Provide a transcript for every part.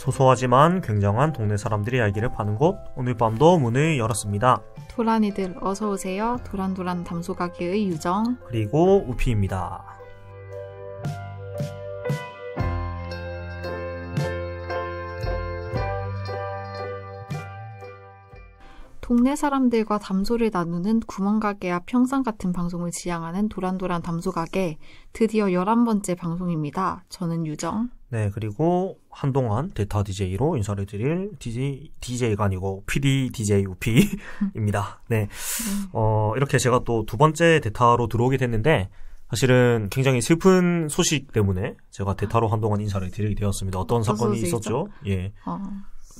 소소하지만 굉장한 동네 사람들의 이야기를 파는 곳, 오늘 밤도 문을 열었습니다. 도란이들 어서오세요. 도란도란 담소가게의 유정 그리고 우피입니다. 동네 사람들과 담소를 나누는 구멍가게 앞 평상 같은 방송을 지향하는 도란도란 담소가게, 드디어 11번째 방송입니다. 저는 유정. 네, 그리고 한동안 데타 DJ로 인사를 드릴 DJ가 아니고 PD DJ 우피입니다. 네, 이렇게 제가 또 두 번째 데타로 들어오게 됐는데, 사실은 굉장히 슬픈 소식 때문에 제가 데타로 한동안 인사를 드리게 되었습니다. 어떤 사건이 있었죠? 예.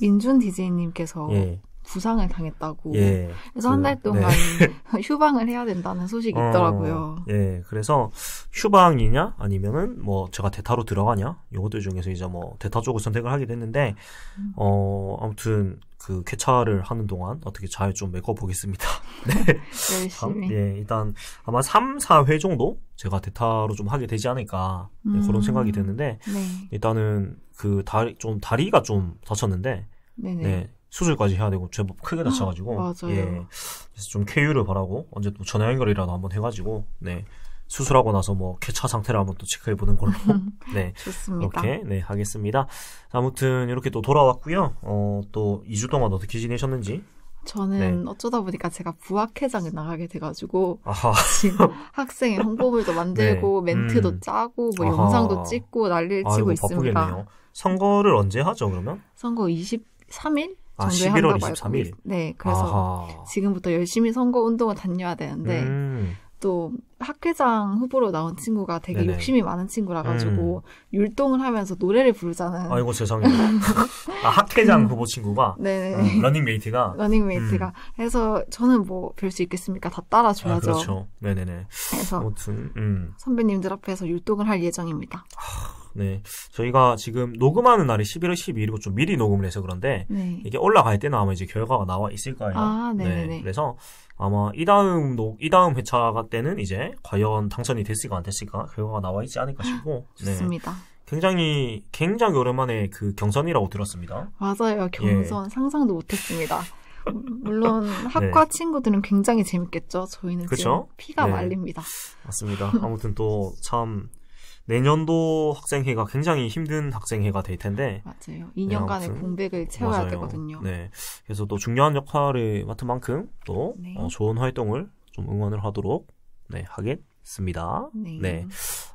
민준 DJ님께서 예. 부상을 당했다고. 예. 그래서 한 달 동안 네. 휴방을 해야 된다는 소식이 있더라고요. 예. 그래서 휴방이냐 아니면은 뭐 제가 데타로 들어가냐 요것들 중에서 이제 뭐 데타 쪽을 선택을 하게 됐는데 아무튼 그 쾌차를 하는 동안 어떻게 잘 좀 메꿔보겠습니다. 네. 열심히. 예. 일단 아마 3, 4회 정도 제가 데타로 좀 하게 되지 않을까 네, 그런 생각이 드는데 네. 일단은 그 다리가 좀 다쳤는데 네네. 네. 수술까지 해야 되고 제법 크게 다쳐가지고 맞아요. 예, 그래서 좀 쾌유를 바라고 언제 또 전화 연결이라도 한번 해가지고 네 수술하고 나서 뭐 쾌차 상태를 한번 또 체크해보는 걸로 네 좋습니다. 그렇게 네 하겠습니다. 아무튼 이렇게 또 돌아왔고요. 또 2주 동안 어떻게 지내셨는지. 저는 네. 어쩌다 보니까 제가 부학회장을 나가게 돼가지고 아하. 지금 학생의 홍보물도 만들고 네. 멘트도 짜고 뭐 아하. 영상도 찍고 난리를 치고 아이고, 있습니다. 바쁘겠네요. 선거를 언제 하죠 그러면? 선거 23일? 아, 정도에 11월 한다고 23일. 네, 그래서 아하. 지금부터 열심히 선거 운동을 다녀야 되는데 또 학회장 후보로 나온 친구가 되게 네네. 욕심이 많은 친구라 가지고 율동을 하면서 노래를 부르잖아요. 아이고 세상에. 학회장 후보 친구가 네. 러닝메이트가 러닝메이트가 해서 저는 뭐 별 수 있겠습니까? 다 따라줘야죠. 그렇죠. 네네네. 그래서 아무튼 선배님들 앞에서 율동을 할 예정입니다. 네. 저희가 지금 녹음하는 날이 11월 12일이고 좀 미리 녹음을 해서 그런데 네. 이게 올라갈 때는 아마 이제 결과가 나와 있을 거예요. 아, 네네네. 네. 그래서 아마 이 다음 회차가 때는 이제 과연 당선이 됐을까 안 됐을까 결과가 나와 있지 않을까 싶고. 좋습니다. 네. 굉장히 오랜만에 그 경선이라고 들었습니다. 맞아요. 경선 상상도 못했습니다. 물론 학과 친구들은 굉장히 재밌겠죠. 저희는 그쵸? 지금 피가 네. 말립니다. 맞습니다. 아무튼 또 참 내년도 학생회가 굉장히 힘든 학생회가 될 텐데. 맞아요. 2년간의 아무튼 공백을 채워야 맞아요. 되거든요. 네. 그래서 또 중요한 역할을 맡은 만큼 또 네. 좋은 활동을 좀 응원을 하도록 네, 하겠습니다. 네. 네.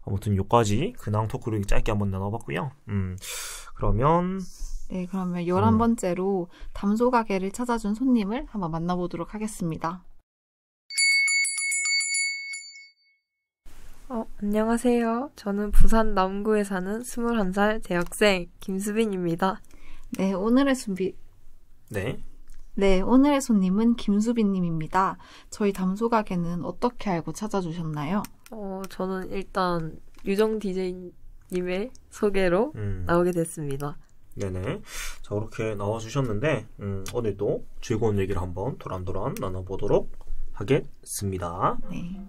아무튼 요까지 근황 토크를 짧게 한번 나눠봤고요. 그러면 네, 그러면 11번째로 담소가게를 찾아준 손님을 한번 만나보도록 하겠습니다. 안녕하세요. 저는 부산 남구에 사는 21살 대학생 김수빈입니다. 네, 오늘의 손님은 김수빈님입니다. 저희 담소가게는 어떻게 알고 찾아주셨나요? 저는 일단 유정 DJ님의 소개로 나오게 됐습니다. 네네. 자, 그렇게 나와주셨는데, 오늘도 즐거운 얘기를 한번 도란도란 나눠보도록 하겠습니다. 네.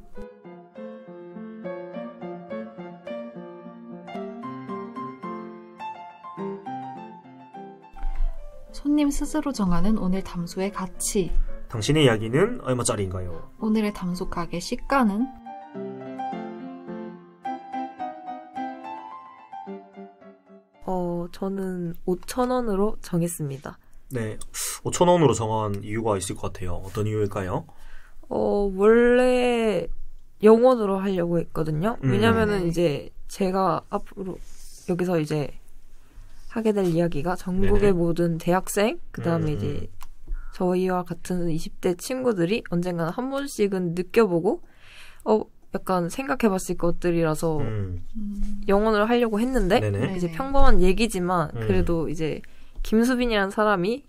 손님 스스로 정하는 오늘 담소의 가치. 당신의 이야기는 얼마짜리인가요? 오늘의 담소 가게 시가는? 저는 5,000원으로 정했습니다. 네. 5,000원으로 정한 이유가 있을 것 같아요. 어떤 이유일까요? 원래 영원으로 하려고 했거든요. 왜냐면은 이제 제가 앞으로 여기서 이제 하게 될 이야기가 전국의 네네. 모든 대학생, 그 다음에 이제 저희와 같은 20대 친구들이 언젠가는 한 번씩은 느껴보고, 약간 생각해봤을 것들이라서 영원을 하려고 했는데, 네네. 이제 평범한 얘기지만, 그래도 이제 김수빈이라는 사람이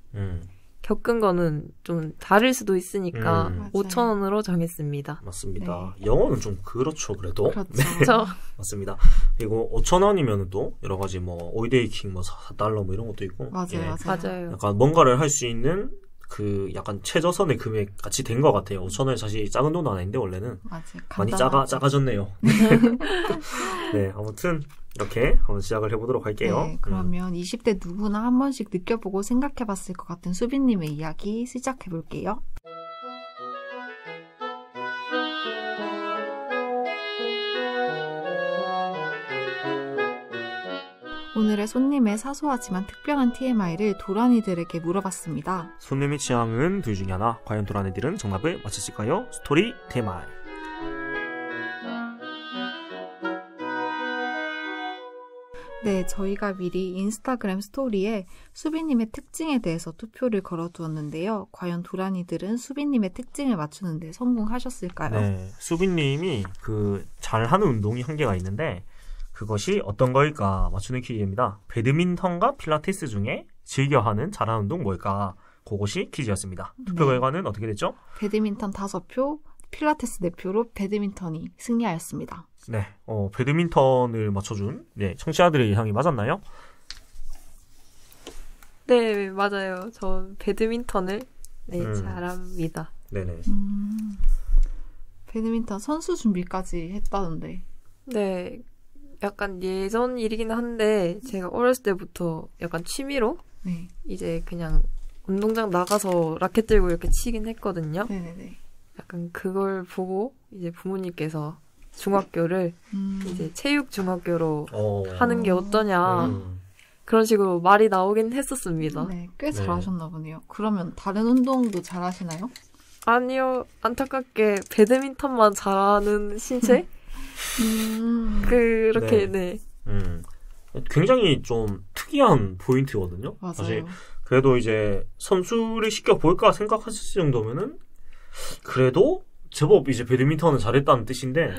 겪은 거는 좀 다를 수도 있으니까 5,000원으로 정했습니다. 맞습니다. 영어는 좀 그렇죠, 그래도. 그렇죠. 저 맞습니다. 그리고 5,000원이면 또 여러 가지 뭐 오이데이킹 뭐 $4 뭐 이런 것도 있고. 맞아요. 맞아요. 약간 뭔가를 할 수 있는 그 약간 최저선의 금액 같이 된 것 같아요. 5,000원이 사실 작은 돈도 아닌데 원래는 많이 작아졌네요. 네, 아무튼 이렇게 한번 시작을 해보도록 할게요. 네, 그러면 20대 누구나 한 번씩 느껴보고 생각해봤을 것 같은 수빈님의 이야기 시작해볼게요. 오늘의 손님의 사소하지만 특별한 TMI를 도란이들에게 물어봤습니다. 손님의 취향은 둘 중에 하나. 과연 도란이들은 정답을 맞추실까요? 스토리 TMI. 네, 저희가 미리 인스타그램 스토리에 수빈님의 특징에 대해서 투표를 걸어두었는데요. 과연 도란이들은 수빈님의 특징을 맞추는데 성공하셨을까요? 네, 수빈님이 잘하는 운동이 한 개가 있는데 그것이 어떤 거일까 맞추는 퀴즈입니다. 배드민턴과 필라테스 중에 즐겨하는 잘하는 운동 뭘까? 그것이 퀴즈였습니다. 투표 결과는 어떻게 됐죠? 배드민턴 5표, 필라테스 4표로 배드민턴이 승리하였습니다. 네, 배드민턴을 맞춰준 청취자들의 예상이 맞았나요? 네, 맞아요. 저 배드민턴을 잘합니다. 네네. 배드민턴 선수 준비까지 했다던데. 네, 약간 예전 일이긴 한데 제가 어렸을 때부터 약간 취미로 이제 그냥 운동장 나가서 라켓 들고 이렇게 치긴 했거든요. 네네네. 약간 그걸 보고 이제 부모님께서 중학교를 이제 체육 중학교로 하는 게 어떠냐 그런 식으로 말이 나오긴 했었습니다. 네, 꽤 잘하셨나 보네요. 그러면 다른 운동도 잘하시나요? 아니요, 안타깝게 배드민턴만 잘하는 신체? 그렇게 굉장히 좀 특이한 포인트거든요. 맞아요. 사실 그래도 이제 선수를 시켜볼까 생각하실 정도면은 그래도 제법 이제 배드민턴은 잘했다는 뜻인데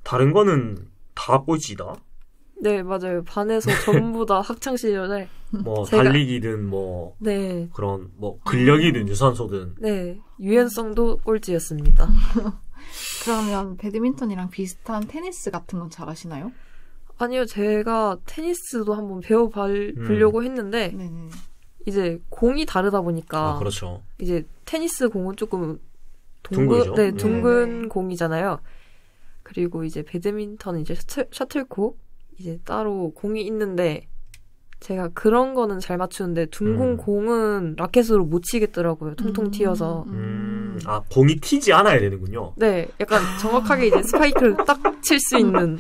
다른 거는 다 꼴찌다. 네, 맞아요. 반에서 전부 다 학창 시절에 달리기든 그런 근력이든 유산소든 유연성도 꼴찌였습니다. 그러면 배드민턴이랑 비슷한 테니스 같은 건 잘하시나요? 아니요, 제가 테니스도 한번 배워보려고 했는데 이제 공이 다르다 보니까 그렇죠. 이제 테니스 공은 조금 둥글죠. 둥근 공이잖아요. 그리고 이제 배드민턴은 이제 셔틀콕 이제 따로 공이 있는데 제가 그런 거는 잘 맞추는데 둥근 공은 라켓으로 못 치겠더라고요. 통통 튀어서. 공이 튀지 않아야 되는군요. 네, 약간 정확하게 이제 스파이크를 딱 칠 수 있는.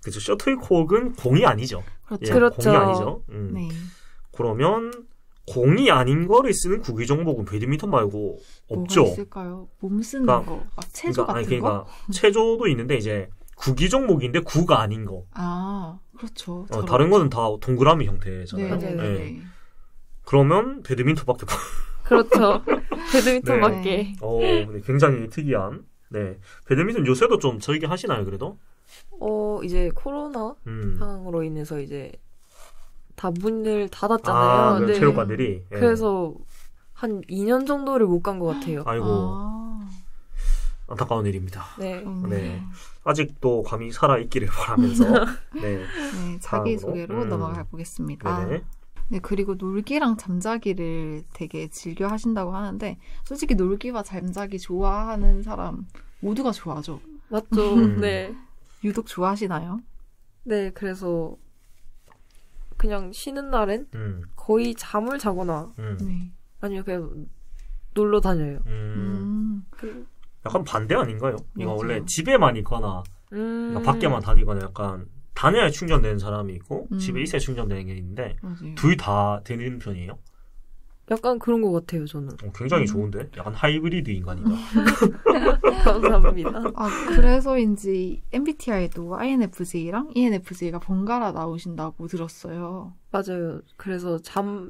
그렇죠. 셔틀콕은 공이 아니죠. 그렇죠. 공이 아니죠. 그러면 공이 아닌 거를 쓰는 구기 종목은 배드민턴 말고 없죠. 뭐가 있을까요? 몸 쓰는 거, 체조 같은 거? 체조도 있는데 이제 구기 종목인데 구가 아닌 거. 그렇죠. 다른 거는 다 동그라미 형태잖아요. 네. 그러면 배드민턴밖에 그렇죠. 배드민턴밖에. 굉장히 특이한. 네. 배드민턴 요새도 좀 즐겨 하시나요, 그래도? 이제 코로나 상황으로 인해서 이제 다 문을 닫았잖아요. 체육관들이. 그래서 한 2년 정도를 못 간 것 같아요. 아이고. 안타까운 일입니다. 네. 아직도 감이 살아있기를 바라면서. 자기소개로 넘어가 보겠습니다. 네, 그리고 놀기랑 잠자기를 되게 즐겨 하신다고 하는데 솔직히 놀기와 잠자기 좋아하는 사람 모두가 좋아하죠. 맞죠. 네. 유독 좋아하시나요? 네, 그래서 그냥 쉬는 날엔 거의 잠을 자거나 아니면 그냥 놀러 다녀요. 약간 반대 아닌가요? 이거 원래 집에만 있거나 밖에만 다니거나 약간 다녀야 충전되는 사람이 있고 집에 있어야 충전되는 게 있는데 둘 다 되는 편이에요? 약간 그런 것 같아요, 저는. 굉장히 좋은데? 약간 하이브리드 인간이다. 감사합니다. 그래서인지 MBTI도 INFJ랑 ENFJ가 번갈아 나오신다고 들었어요. 맞아요. 그래서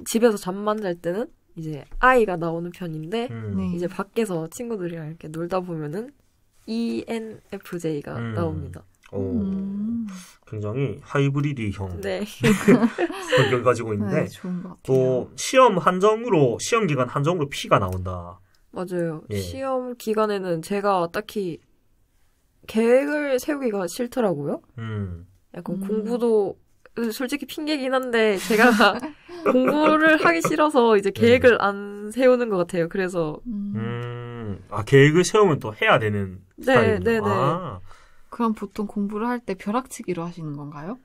집에서 잠만 잘 때는 이제 I가 나오는 편인데 이제 밖에서 친구들이랑 이렇게 놀다 보면은 ENFJ가 나옵니다. 굉장히 하이브리드형 성격을 가지고 있는데 좋은 것 같아요. 또 시험 기간 한정으로 P가 나온다. 맞아요. 시험 기간에는 제가 딱히 계획을 세우기가 싫더라고요. 약간 공부도 솔직히 핑계긴 한데 제가 공부를 하기 싫어서 이제 계획을 안 세우는 것 같아요. 그래서 계획을 세우면 또 해야 되는 스타일이구나. 네네. 그럼 보통 공부를 할 때 벼락치기로 하시는 건가요?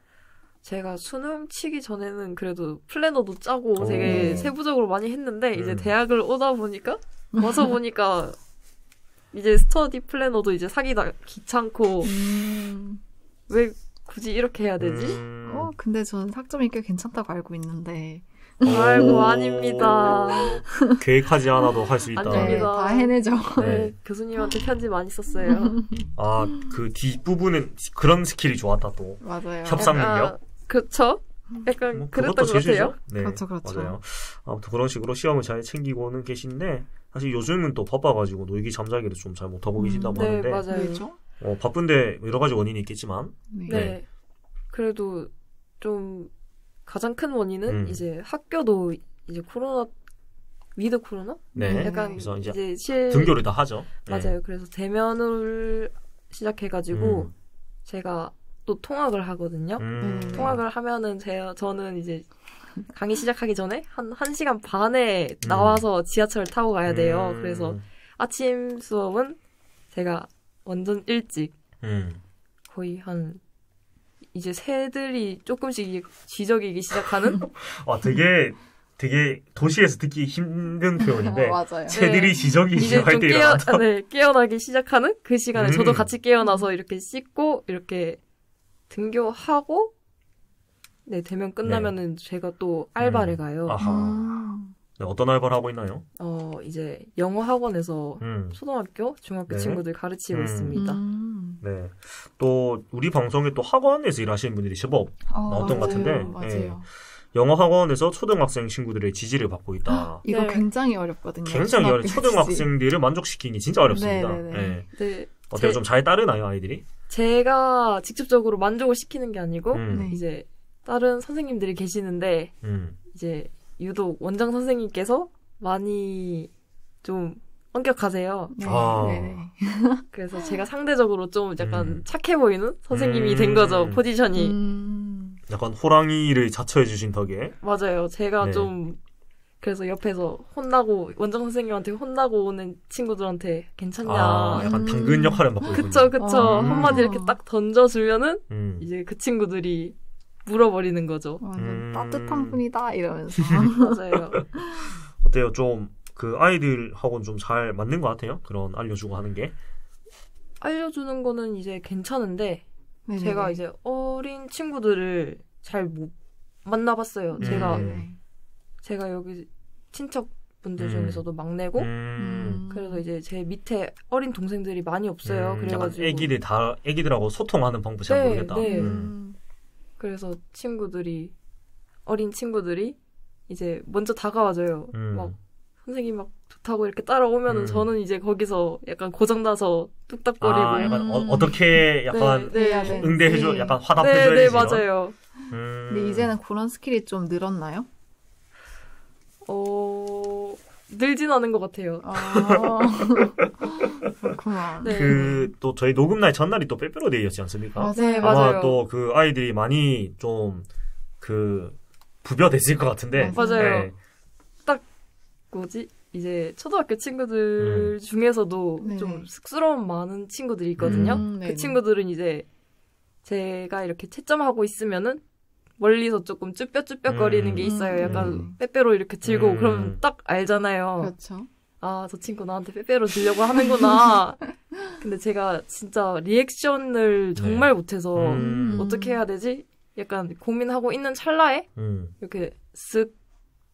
제가 수능 치기 전에는 그래도 플래너도 짜고 되게 세부적으로 많이 했는데 이제 대학을 오다 보니까 와서 보니까 이제 스터디 플래너도 이제 사기다 귀찮고 왜 굳이 이렇게 해야 되지? 근데 저는 학점이 꽤 괜찮다고 알고 있는데. 아이고 아닙니다. 계획하지 않아도 할 수 있다. 아닙니다. 다 해내죠. 네, 교수님한테 편지 많이 썼어요. 그 뒷부분은 그런 스킬이 좋았다 또. 맞아요. 협상 능력. 그렇죠. 약간 그랬던 것 같아요. 네, 그렇죠. 맞아요. 아무튼 그런 식으로 시험을 잘 챙기고는 계신데 사실 요즘은 또 바빠가지고 놀기 잠자기를 좀 잘 못하고 계신다고 하는데. 네, 맞아요. 그렇죠? 바쁜데 여러 가지 원인이 있겠지만. 네. 그래도 좀 가장 큰 원인은 이제 학교도 이제 위드 코로나? 네. 약간 그래서 이제 등교를 다 하죠. 맞아요. 그래서 대면을 시작해가지고 제가 또 통학을 하거든요. 통학을 하면은 저는 이제 강의 시작하기 전에 한 1시간 반에 나와서 지하철 타고 가야 돼요. 그래서 아침 수업은 제가 완전 일찍 거의 한 이제 새들이 조금씩 지저귀기 시작하는 되게 도시에서 듣기 힘든 표현인데 맞아요. 새들이 지저귀기 시작할 때 일어난다. 깨어나기 시작하는 그 시간에 저도 같이 깨어나서 이렇게 씻고 이렇게 등교하고 대면 끝나면은 제가 또 알바를 가요. 네, 어떤 알바를 하고 있나요? 이제 영어 학원에서 초등학교, 중학교 친구들 가르치고 있습니다. 네. 또 우리 방송에 또 학원에서 일하시는 분들이 제법 나왔던 것 같은데. 맞아요. 네. 영어 학원에서 초등학생 친구들의 지지를 받고 있다. 이거 굉장히 어렵거든요. 굉장히 어려워. 초등학생들을 만족시키기 진짜 어렵습니다. 네. 어때요? 좀 잘 따르나요, 아이들이? 제가 직접적으로 만족을 시키는 게 아니고 이제 다른 선생님들이 계시는데 이제 유독 원장 선생님께서 많이 좀 엄격하세요. 그래서 제가 상대적으로 좀 약간 착해 보이는 선생님이 된 거죠, 포지션이. 약간 호랑이를 자처해 주신 덕에. 맞아요. 제가 좀 그래서 옆에서 원장 선생님한테 혼나고 오는 친구들한테 괜찮냐. 약간 당근 역할을 맡고 있군요. 그쵸. 한마디 이렇게 딱 던져주면은 이제 그 친구들이 물어버리는 거죠. 따뜻한 분이다 이러면서. 맞아요. 어때요? 좀 그 아이들하고는 좀 잘 맞는 것 같아요? 그런 알려주고 하는 게. 알려주는 거는 이제 괜찮은데 제가 이제 어린 친구들을 잘 못 만나봤어요. 제가 여기 친척분들 중에서도 막내고 그래서 이제 제 밑에 어린 동생들이 많이 없어요. 그래가지고 애기들하고 소통하는 방법 잘 모르겠다. 그래서 어린 친구들이 이제 먼저 다가와줘요. 막 선생님 막 좋다고 이렇게 따라오면은 저는 이제 거기서 약간 고장나서 뚝딱거리고 약간 어떻게 약간 응대해줘, 약간 화답해줘야지. 네, 맞아요. 근데 이제는 그런 스킬이 좀 늘었나요? 늘진 않은 것 같아요. 그렇구나. 또 저희 녹음날 전날이 또 빼빼로데이였지 않습니까? 맞아요. 아마 또 그 아이들이 많이 좀 부벼댔을 것 같은데. 맞아요. 딱 이제 초등학교 친구들 중에서도 좀 쑥스러움 많은 친구들이 있거든요. 그 친구들은 이제 제가 이렇게 채점하고 있으면은 멀리서 조금 쭈뼛쭈뼛거리는 게 있어요. 약간 빼빼로 이렇게 들고 그러면 딱 알잖아요. 그렇죠. 저 친구 나한테 빼빼로 들려고 하는구나. 근데 제가 진짜 리액션을 정말 못해서 어떻게 해야 되지? 약간 고민하고 있는 찰나에 이렇게 쓱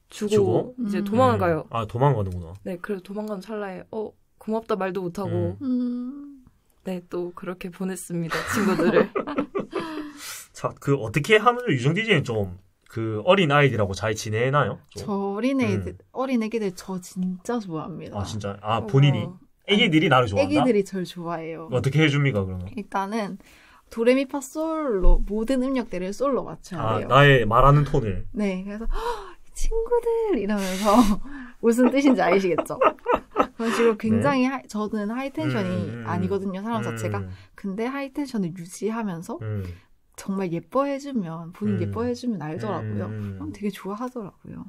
주고 이제 도망가요. 도망가는구나. 네, 그래서 도망가는 찰나에 고맙다 말도 못하고 네, 또 그렇게 보냈습니다. 친구들을. 자, 어떻게 하면 유정 DJ는 좀 어린 아이들하고 잘 지내나요? 좀? 저 어린 애기들 저 진짜 좋아합니다. 진짜? 본인이? 애기들이 나를 좋아한다? 애기들이 저를 좋아해요. 어떻게 해줍니까, 그러면? 일단은 도레미파 솔로 모든 음역대를 솔로 맞춰야 돼요. 나의 말하는 톤을. 네, 그래서 친구들 이러면서 무슨 뜻인지 아시겠죠? 그런 식으로 굉장히 저는 하이텐션이 아니거든요, 사람 자체가. 근데 하이텐션을 유지하면서 정말 예뻐해주면 본인 예뻐해주면 알더라고요. 그럼 되게 좋아하더라고요.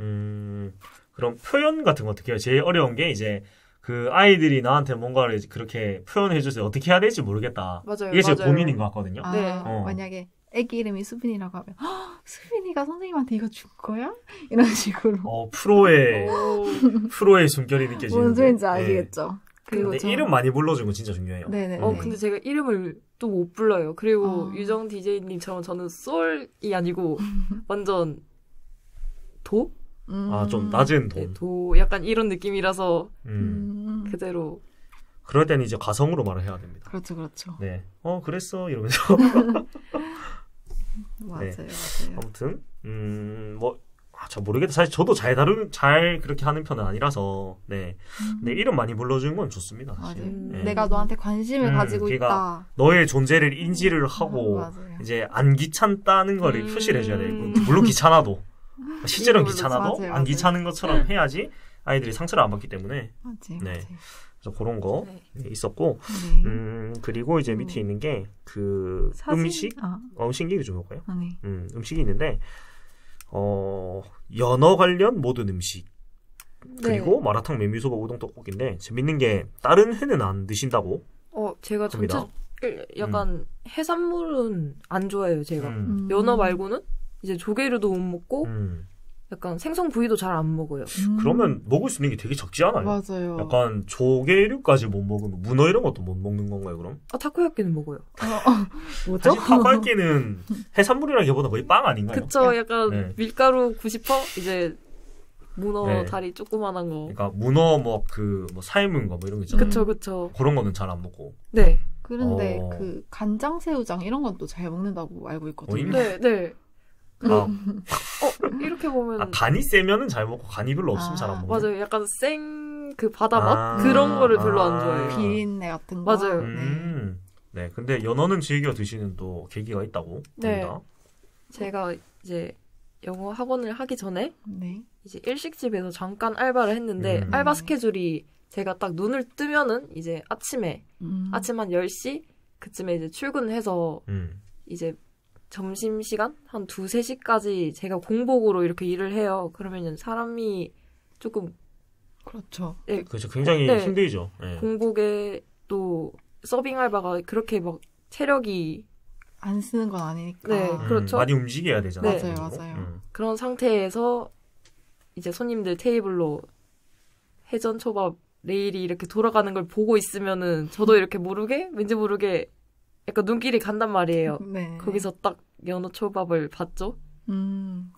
그럼 표현 같은 거 어떻게 해요? 제일 어려운 게 이제 그 아이들이 나한테 뭔가를 그렇게 표현해줘서 어떻게 해야 될지 모르겠다. 맞아요. 이게 제 고민인 것 같거든요. 네. 만약에 애기 이름이 수빈이라고 하면 수빈이가 선생님한테 이거 줄 거야? 이런 식으로. 프로의 숨결이 느껴지는. 뭔 소리인지 아시겠죠? 그리고 근데 이름 많이 불러주는 건 진짜 중요해요. 네네. 근데 제가 이름을 또 못 불러요. 그리고 유정 DJ님처럼 저는 솔이 아니고 완전 도? 좀 낮은 돈. 네, 도 약간 이런 느낌이라서 그대로. 그럴 때는 이제 가성으로 말을 해야 됩니다. 그렇죠. 네. 그랬어 이러면서. 맞아요. 아무튼 잘 모르겠다. 사실 저도 잘 그렇게 하는 편은 아니라서, 네. 근데 이름 많이 불러주는 건 좋습니다, 사실. 네. 내가 너한테 관심을 가지고 있다. 너의 존재를 인지를 하고, 이제 안 귀찮다는 거를 표시를 해줘야 돼요. 물론 귀찮아도. 실제로는 귀찮아도 안 귀찮은 것처럼 해야지 아이들이 상처를 안 받기 때문에. 맞아요. 그래서 그런 거 있었고, 그리고 이제 밑에 있는 게, 음식? 음식 얘기 좀 해볼까요? 음식이 있는데, 연어 관련 모든 음식. 그리고 마라탕, 메밀소바, 우동, 떡볶이인데, 재밌는 게, 다른 회는 안 드신다고? 제가 전체, 약간, 해산물은 안 좋아해요, 제가. 연어 말고는, 이제 조개류도 못 먹고, 약간 생선 부위도 잘 안 먹어요. 그러면 먹을 수 있는 게 되게 적지 않아요? 맞아요. 약간 조개류까지 못 먹으면 문어 이런 것도 못 먹는 건가요, 그럼? 타코야끼는 먹어요. 뭐죠? 사실 타코야끼는 해산물이라기보다 거의 빵 아닌가요? 그쵸, 약간 밀가루 90% 이제 문어 다리 조그만한 거. 그러니까 문어 삶은 거 이런 거 있잖아요. 그쵸. 그런 거는 잘 안 먹고. 네. 그런데 간장새우장 이런 건 또 잘 먹는다고 알고 있거든요. 네. 이렇게 보면. 간이 세면은 잘 먹고, 간이 별로 없으면 잘 안 먹고. 맞아요. 약간 바다 맛? 그런 거를 별로 안 좋아해요. 비린내 같은 거. 맞아요. 네. 근데 연어는 즐겨 드시는 또 계기가 있다고. 네. 합니다. 제가 이제 영어 학원을 하기 전에, 이제 일식집에서 잠깐 알바를 했는데, 알바 스케줄이 제가 딱 눈을 뜨면은, 이제 아침 한 10시? 그쯤에 이제 출근해서, 이제 점심시간? 한 2-3시까지 제가 공복으로 이렇게 일을 해요. 그러면 사람이 조금. 그렇죠. 네. 그렇죠. 굉장히 힘들죠. 네. 공복에 또 서빙 알바가 그렇게 막 체력이. 안 쓰는 건 아니니까. 네, 그렇죠. 많이 움직여야 되잖아요. 네. 맞아요. 그런 상태에서 이제 손님들 테이블로 해전 초밥 레일이 이렇게 돌아가는 걸 보고 있으면은 저도 이렇게 왠지 모르게 약간 눈길이 간단 말이에요. 네. 거기서 딱 연어 초밥을 봤죠.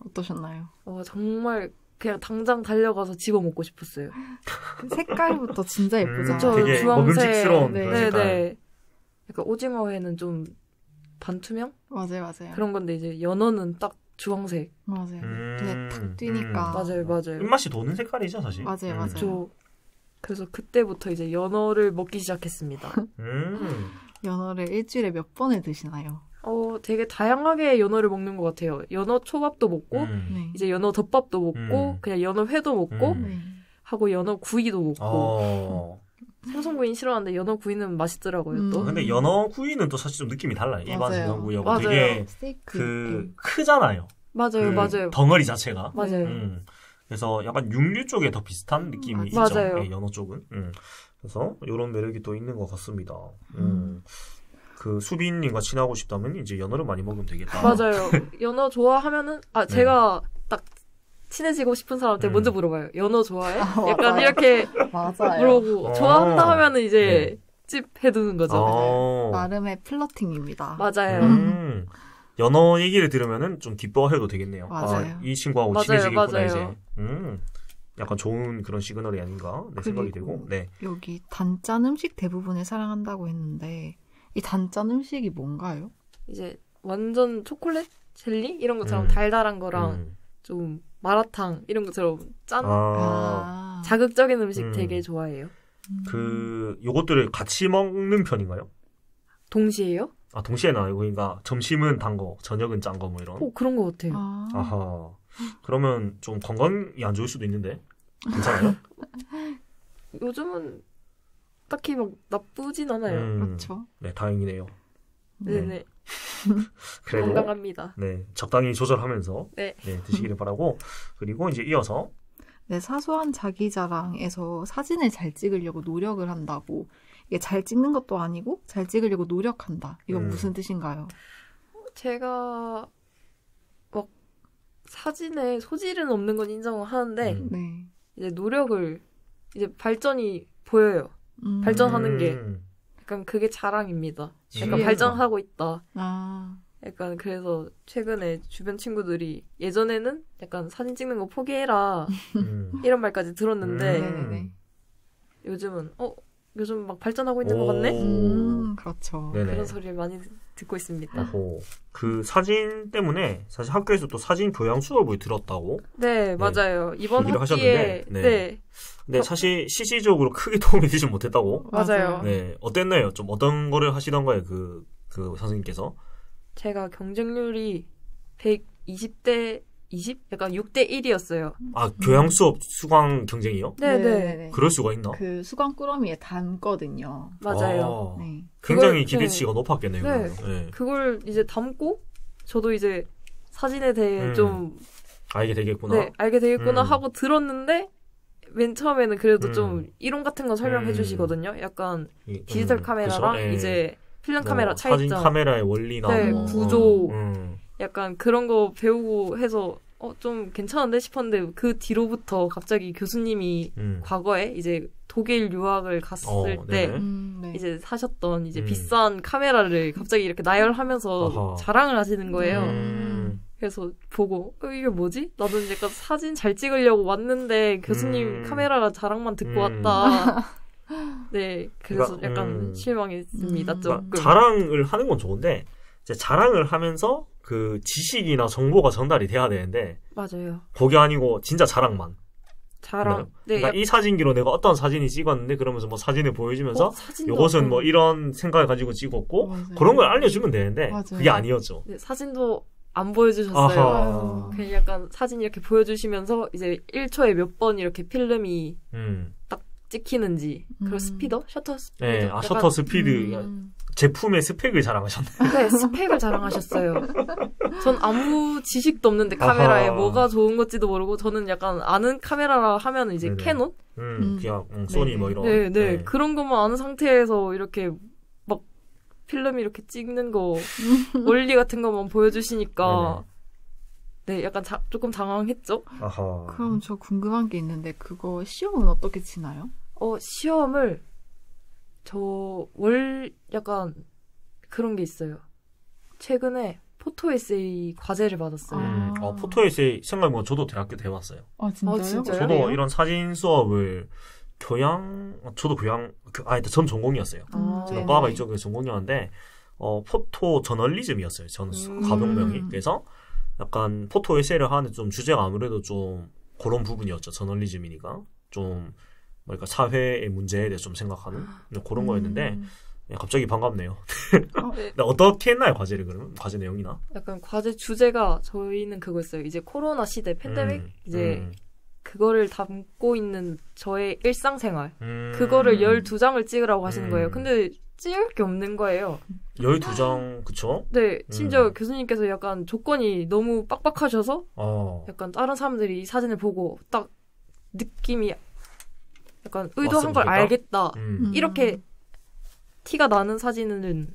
어떠셨나요? 정말 그냥 당장 달려가서 집어 먹고 싶었어요. 색깔부터 진짜 예쁘죠. 되게 주황색. 먹음직스러운 그런 색깔. 네. 약간 오징어회는 좀 반투명? 맞아요. 그런 건데 이제 연어는 딱 주황색. 맞아요. 그냥 탁 뛰니까. 맞아요. 입맛이 도는 색깔이죠, 사실. 맞아요. 그래서 그때부터 이제 연어를 먹기 시작했습니다. 연어를 일주일에 몇 번을 드시나요? 되게 다양하게 연어를 먹는 것 같아요. 연어 초밥도 먹고, 이제 연어 덮밥도 먹고, 그냥 연어 회도 먹고, 하고 연어 구이도 먹고. 생선구이는 싫어하는데 연어 구이는 맛있더라고요, 또. 근데 연어 구이는 또 사실 좀 느낌이 달라요. 일반 생선구이하고. 맞아요. 되게 스테이크 크잖아요. 맞아요. 덩어리 자체가. 맞아요. 그래서 약간 육류 쪽에 더 비슷한 느낌이 있죠. 맞아요. 연어 쪽은. 그래서 이런 매력이 또 있는 것 같습니다. 수빈님과 친하고 싶다면 이제 연어를 많이 먹으면 되겠다. 맞아요. 연어 좋아하면은 제가 딱 친해지고 싶은 사람한테 먼저 물어봐요. 연어 좋아해? 약간 이렇게 물어보고 좋아한다 하면은 이제 찝 해두는 거죠. 나름의 플러팅입니다. 맞아요. 연어 얘기를 들으면은 좀 기뻐해도 되겠네요. 맞아요. 이 친구하고 친해지겠구나 맞아요. 이제. 약간 좋은 그런 시그널이 아닌가 생각이 들고. 네. 여기 단짠 음식 대부분을 사랑한다고 했는데 이 단짠 음식이 뭔가요? 이제 완전 초콜릿 젤리 이런 것처럼 달달한 거랑 좀 마라탕 이런 것처럼 짠 자극적인 음식 되게 좋아해요. 요것들을 같이 먹는 편인가요? 동시에요? 동시에는 아니고, 그러니까 점심은 단 거, 저녁은 짠 거 뭐 이런. 그런 것 같아요. 아하. 그러면 좀 건강이 안 좋을 수도 있는데 괜찮아요? 요즘은 딱히 막 나쁘진 않아요. 그렇죠. 네, 다행이네요. 네네. 그래도 건강합니다. 네, 적당히 조절하면서 네. 네, 드시기를 바라고. 그리고 이제 이어서 네, 사소한 자기 자랑에서 사진을 잘 찍으려고 노력을 한다고. 이게 잘 찍는 것도 아니고 잘 찍으려고 노력한다. 이건 무슨 뜻인가요? 제가 막 사진에 소질은 없는 건 인정을 하는데 네. 이제 노력을 이제 발전이 보여요. 발전하는 게 약간 그게 자랑입니다. 약간 발전하고 있다. 아. 약간 그래서 최근에 주변 친구들이 예전에는 약간 사진 찍는 거 포기해라 이런 말까지 들었는데 요즘은 요즘 막 발전하고 있는 것 같네? 그렇죠. 네네. 그런 소리를 많이 듣고 있습니다. 그 사진 때문에 사실 학교에서 또 사진 교양 수업을 들었다고. 네, 맞아요. 이번 얘기를 학기에 하셨는데, 네, 사실 실질적으로 크게 도움이 되지 못했다고. 맞아요. 네, 어땠나요? 좀 어떤 거를 하시던가요? 그 선생님께서? 제가 경쟁률이 120대 20? 약간 6대 1이었어요. 아, 교양 수업 수강 경쟁이요? 네네. 그럴 수가 있나? 그 수강 꾸러미에 담거든요. 맞아요. 네. 굉장히 기대치가 높았겠네요. 네. 그걸 이제 담고 저도 이제 사진에 대해 좀 알게 되겠구나. 네, 알게 되겠구나 하고 들었는데 맨 처음에는 그래도 좀 이론 같은 거 설명해 주시거든요. 약간 디지털 카메라랑 그쵸? 이제 필름 카메라 차이점, 사진 카메라의 원리나 네, 구조 음. 약간 그런 거 배우고 해서 좀 괜찮은데 싶었는데 그 뒤로부터 갑자기 교수님이 과거에 이제 독일 유학을 갔을 때 이제 사셨던 이제 비싼 카메라를 갑자기 이렇게 나열하면서 자랑을 하시는 거예요. 그래서 보고 이게 뭐지? 나도 약간 사진 잘 찍으려고 왔는데 교수님 카메라가 자랑만 듣고 왔다. 네, 그래서 그러니까, 약간 실망했습니다. 조금. 그러니까 자랑을 하는 건 좋은데 이제 자랑을 하면서 그 지식이나 정보가 전달이 돼야 되는데 맞아요. 그게 아니고 진짜 자랑만. 자랑. 네, 그러니까 이 사진기로 내가 어떤 사진이 찍었는데 그러면서 뭐 사진을 보여주면서 이것은 뭐 이런 생각을 가지고 찍었고 맞아요. 그런 걸 알려주면 되는데 맞아요. 그게 아니었죠. 네, 사진도 안 보여주셨어요. 그냥 약간 사진 이렇게 보여주시면서 이제 1초에 몇 번 이렇게 필름이 딱 찍히는지 그리고 스피더? 셔터 스피드? 네, 셔터 스피드 제품의 스펙을 자랑하셨나요? 네, 스펙을 자랑하셨어요. 전 아무 지식도 없는데 카메라에 뭐가 좋은 건지도 모르고 저는 약간 아는 카메라라 하면 이제 캐논? 그냥 소니 뭐 이런. 네. 그런 것만 아는 상태에서 이렇게 막 필름 이렇게 찍는 거 원리 같은 것만 보여주시니까 네, 약간 조금 당황했죠? 아하. 그럼 저 궁금한 게 있는데 그거 시험은 어떻게 치나요? 시험을 약간 그런 게 있어요. 최근에 포토 에세이 과제를 받았어요. 포토 에세이 생각해보면 저도 대학교 때 해봤어요. 아, 진짜요? 진짜요? 저도 이런 사진 수업을 전 전공이었어요. 제가 과가 이쪽에 전공이었는데 포토 저널리즘이었어요. 저는 과목명이. 그래서 약간 포토 에세이를 하는데 좀 주제가 아무래도 좀 그런 부분이었죠. 저널리즘이니까 좀 뭐랄까 사회의 문제에 대해서 좀 생각하는 그런 거였는데 갑자기 반갑네요. 어떻게 했나요 과제를 그러면? 과제 내용이나? 약간 과제 주제가 저희는 그거였어요. 이제 코로나 시대 팬데믹 이제 그거를 담고 있는 저의 일상생활 그거를 12장을 찍으라고 하시는 거예요. 근데 찍을 게 없는 거예요. 12장 그쵸? 네, 심지어 교수님께서 약간 조건이 너무 빡빡하셔서 약간 다른 사람들이 이 사진을 보고 딱 느낌이 약간 의도한 걸 알겠다. 이렇게 티가 나는 사진은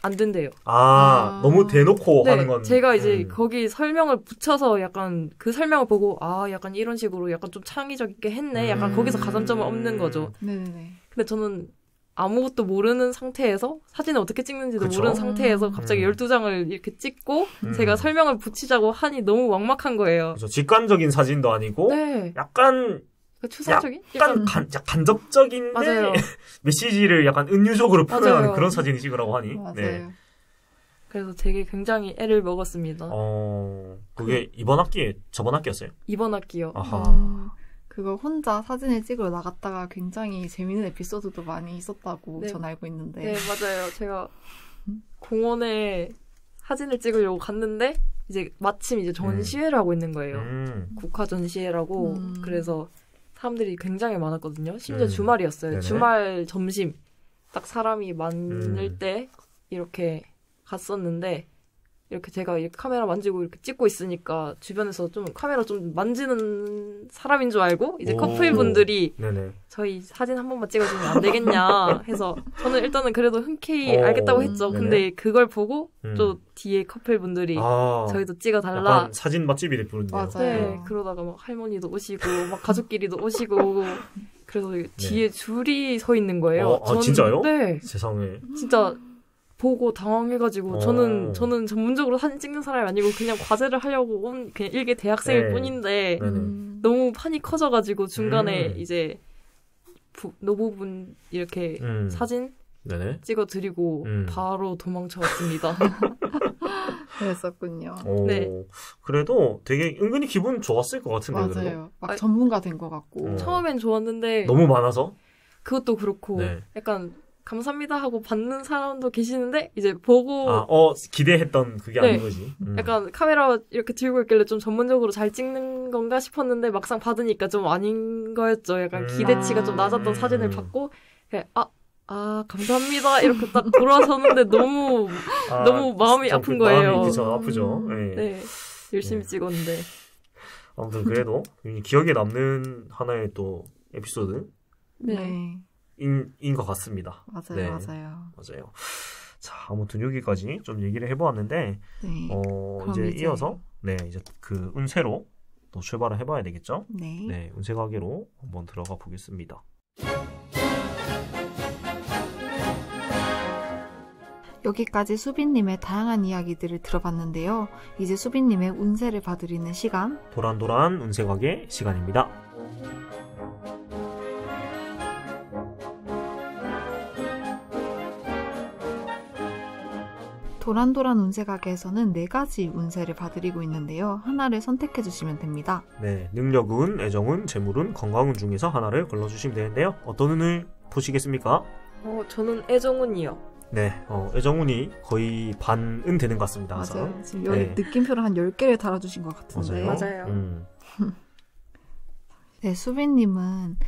안 된대요. 너무 대놓고 하는 건. 제가 이제 거기 설명을 붙여서 약간 그 설명을 보고 약간 이런 식으로 약간 좀 창의적 있게 했네. 약간 거기서 가산점을 얻는 거죠. 네네. 근데 저는 아무것도 모르는 상태에서 사진을 어떻게 찍는지도 모르는 상태에서 갑자기 12장을 이렇게 찍고 제가 설명을 붙이자고 하니 너무 막막한 거예요. 그래서 직관적인 사진도 아니고 약간 추상적인? 약간 간접적인데 맞아요. 메시지를 약간 은유적으로 표현하는 그런 사진을 찍으라고 하니. 맞아요. 네. 그래서 되게 굉장히 애를 먹었습니다. 그게 저번 학기였어요? 이번 학기요. 그거 혼자 사진을 찍으러 나갔다가 굉장히 재밌는 에피소드도 많이 있었다고 전 알고 있는데. 네, 맞아요. 제가 공원에 사진을 찍으려고 갔는데 이제 마침 이제 전시회를 하고 있는 거예요. 국화 전시회라고. 그래서 사람들이 굉장히 많았거든요. 심지어 주말이었어요. 네네. 주말 점심 딱 사람이 많을 때 이렇게 갔었는데 이렇게 제가 이렇게 카메라 만지고 이렇게 찍고 있으니까 주변에서 좀 카메라 좀 만지는 사람인 줄 알고 이제 커플분들이 저희 사진 한 번만 찍어주면 안 되겠냐 해서 저는 일단은 그래도 흔쾌히 알겠다고 했죠. 근데 그걸 보고 또 뒤에 커플분들이 저희도 찍어달라. 약간 사진 맛집이 됐군요. 맞아요. 네, 그러다가 막 할머니도 오시고 막 가족끼리도 오시고 그래서 뒤에 줄이 서 있는 거예요. 진짜요? 네. 세상에. 진짜 보고 당황해가지고 저는 전문적으로 사진 찍는 사람이 아니고 그냥 과제를 하려고 온 그냥 일개 대학생일 뿐인데 너무 판이 커져가지고 중간에 이제 노부분 이렇게 사진 찍어드리고 바로 도망쳐왔습니다. 그랬었군요. 네. 그래도 되게 은근히 기분 좋았을 것 같은데. 맞아요. 그래도? 막 전문가 된 것 같고. 처음엔 좋았는데 너무 많아서? 그것도 그렇고 약간 감사합니다 하고 받는 사람도 계시는데 이제 보고 기대했던 그게 아닌 거지. 약간 카메라 이렇게 들고 있길래 좀 전문적으로 잘 찍는 건가 싶었는데 막상 받으니까 좀 아닌 거였죠. 약간 기대치가 좀 낮았던 사진을 받고 감사합니다 이렇게 딱 돌아서는데 너무 마음이 아픈 거예요. 마음이 아프죠. 네, 열심히 찍었는데. 아무튼 그래도 기억에 남는 하나의 또 에피소드. 네. 인 것 같습니다. 맞아요. 자, 아무튼 여기까지 좀 얘기를 해보았는데, 이제 이어서, 이제 그 운세로 또 출발을 해봐야 되겠죠? 네, 운세 가게로 한번 들어가 보겠습니다. 여기까지 수빈님의 다양한 이야기들을 들어봤는데요. 이제 수빈님의 운세를 봐드리는 시간, 도란도란 운세 가게 시간입니다. 도란도란 운세 가게에서는 4가지 운세를 봐드리고 있는데요. 하나를 선택해 주시면 됩니다. 네, 능력운, 애정운, 재물운, 건강운 중에서 하나를 골라주시면 되는데요. 어떤 운을 보시겠습니까? 저는 애정운이요. 네, 애정운이 거의 반은 되는 것 같습니다. 맞아요. 항상. 지금 여기 느낌표를 한 10개를 달아주신 것 같은데. 맞아요. 네, 수빈님은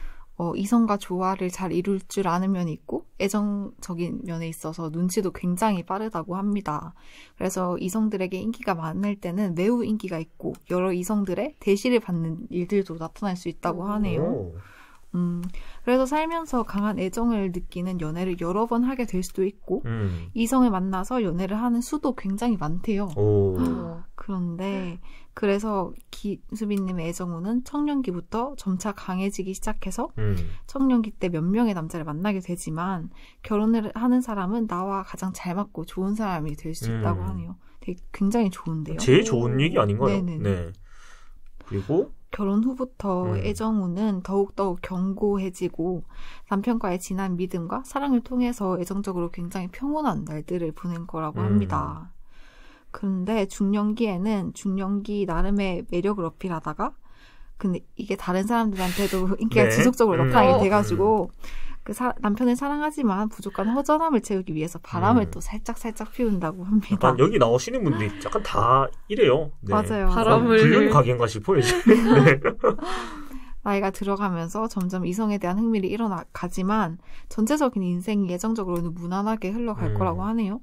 이성과 조화를 잘 이룰 줄 아는 면이 있고 애정적인 면에 있어서 눈치도 굉장히 빠르다고 합니다. 그래서 이성들에게 인기가 많을 때는 매우 인기가 있고 여러 이성들의 대시를 받는 일들도 나타날 수 있다고 하네요. 그래서 살면서 강한 애정을 느끼는 연애를 여러 번 하게 될 수도 있고 이성을 만나서 연애를 하는 수도 굉장히 많대요. 그런데 그래서 수빈님의 애정운은 청년기부터 점차 강해지기 시작해서 청년기 때 몇 명의 남자를 만나게 되지만 결혼을 하는 사람은 나와 가장 잘 맞고 좋은 사람이 될 수 있다고 하네요. 되게 굉장히 좋은데요. 제일 좋은 얘기 아닌가요? 네네. 네. 그리고 결혼 후부터 애정운은 더욱더욱 견고해지고 남편과의 진한 믿음과 사랑을 통해서 애정적으로 굉장히 평온한 날들을 보낸 거라고 합니다. 그런데 중년기에는 중년기 나름의 매력을 어필하다가 근데 이게 다른 사람들한테도 인기가 지속적으로 나타나게 돼가지고 남편을 사랑하지만 부족한 허전함을 채우기 위해서 바람을 또 살짝 피운다고 합니다. 약간 여기 나오시는 분들이 약간 다 이래요. 네. 맞아요. 바람을 불륜 가게인가 싶어요. 네. 나이가 들어가면서 점점 이성에 대한 흥미를 잃어가지만 전체적인 인생이 예정적으로는 무난하게 흘러갈 거라고 하네요.